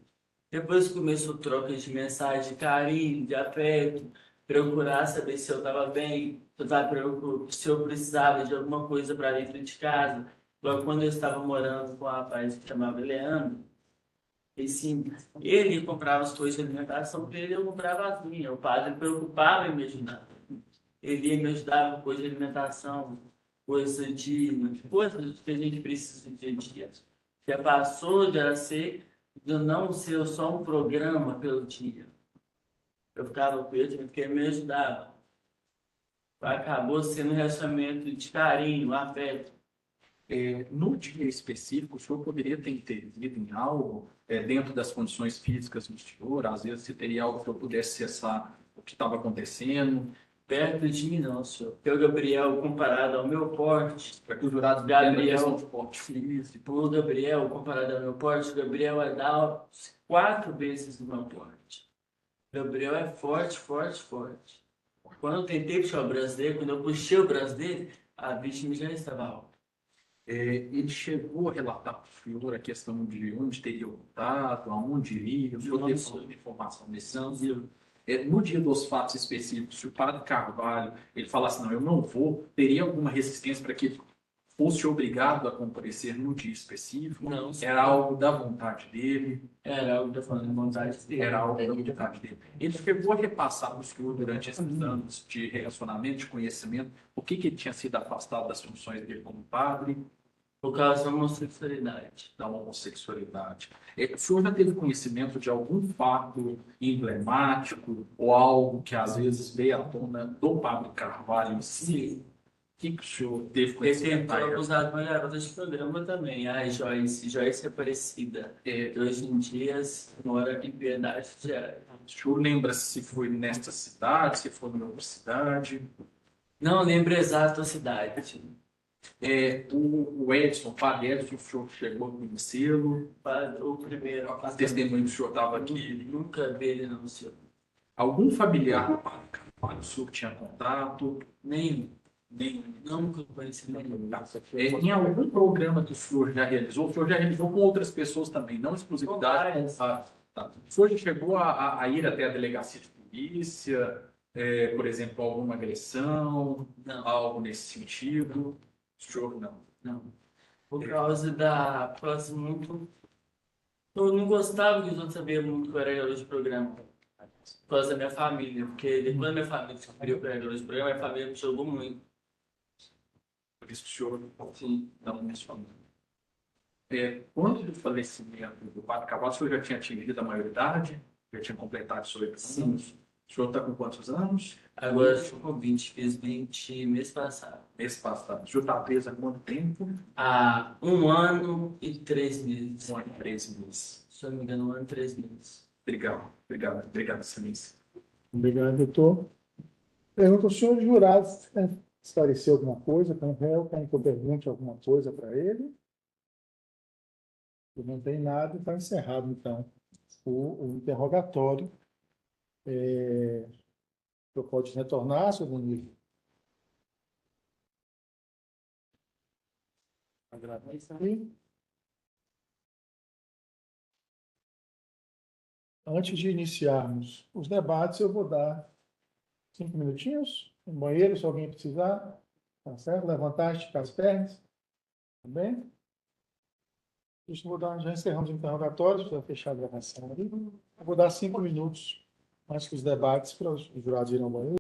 Depois começou troca de mensagem, de carinho, de afeto, procurar saber se eu estava bem, se eu precisava de alguma coisa para dentro de casa. Logo quando eu estava morando com um rapaz que chamava Leandro, e sim, ele comprava as coisas de alimentação para ele, eu comprava as minhas. O padre preocupava em me ajudar. Ele ia me ajudar com coisa de alimentação, coisas que a gente precisa no dia a dia. Já passou de não ser só um programa pelo dia. Eu ficava com ele porque ele me ajudava. Acabou sendo um relacionamento de carinho, afeto. No dia específico, o senhor poderia ter intervido em algo dentro das condições físicas do senhor? Às vezes, se teria algo que eu pudesse cessar o que estava acontecendo? Perto de mim, não, senhor. Porque o Gabriel, comparado ao meu porte, Para que os jurados Gabriel, de porte físico. o Gabriel, comparado ao meu porte, o Gabriel é dar 4 vezes o meu porte. O Gabriel é forte, forte, forte. Quando eu tentei puxar o braço dele, quando eu puxei o braço dele, a vítima já estava alta. Ele chegou a relatar para o senhor a questão de onde teria o contato, aonde iria, o senhor teve alguma informação nesse Não, sentido? No dia dos fatos específicos, se o padre Carvalho ele falasse, não, eu não vou, teria alguma resistência para que ele fosse obrigado a comparecer no dia específico? não. Era algo da vontade dele? Era algo da vontade dele. Era algo da vontade dele. Ele chegou a repassar para o senhor durante esses anos de relacionamento, de conhecimento, por que ele tinha sido afastado das funções dele como padre? Por causa da homossexualidade. Da homossexualidade. O senhor já teve conhecimento de algum fato emblemático ou algo que às vezes veio à tona do Padre Carvalho em si? que o senhor teve Ele conhecimento tentou da época? abusar de uma garota de programa também, a Joyce Aparecida, que hoje em dia mora em Piedade Diária. O senhor lembra se foi nesta cidade, se foi em outra cidade? Não lembro exato a cidade. O Edson, o padre Edson, o senhor chegou a conhecê-lo? O primeiro. A testemunha do senhor estava aqui. Nunca vi ele, não, senhor. Algum familiar do padre Carvalho, o senhor tinha contato? Nenhum. Nem. Nunca conheci nenhum. Em algum programa que o senhor já realizou, o senhor já realizou com outras pessoas também, não exclusividade. Várias. Tá. O senhor já chegou a ir até a delegacia de polícia, por exemplo, alguma agressão, Não, algo nesse sentido? O senhor não. não. Por causa por causa muito. Eu não gostava que os outros sabiam muito que eu era garoto de programa. Por causa da minha família. Porque depois da minha família descobriu que eu era garoto de programa, minha família me jogou muito. Por isso que o senhor Sim. não mencionou. Quando do falecimento do padre Carvalho, o senhor já tinha atingido a maioridade? Já tinha completado 18 Sim. anos? O senhor está com quantos anos? Agora eu estou com 20, fiz 20 mês passado. Mês passado. O senhor está preso há quanto tempo? Há 1 ano e 3 meses. 1 ano e 13 meses. Se eu não me engano, 1 ano e 3 meses. Obrigado, excelência. Obrigado, doutor. Pergunta ao senhor jurado se quer esclarecer alguma coisa com o réu, quer que eu pergunte alguma coisa para ele. Se não tem nada, está encerrado, então, o interrogatório. O senhor pode retornar, senhor Danilo? Agradeço aí. Antes de iniciarmos os debates, eu vou dar 5 minutinhos no banheiro, se alguém precisar. Tá certo? Levantar, esticar as pernas. Tá bem? Já encerramos o interrogatório, já fechar a gravação ali. Eu vou dar 5 minutos antes dos debates para os jurados irem ao banheiro.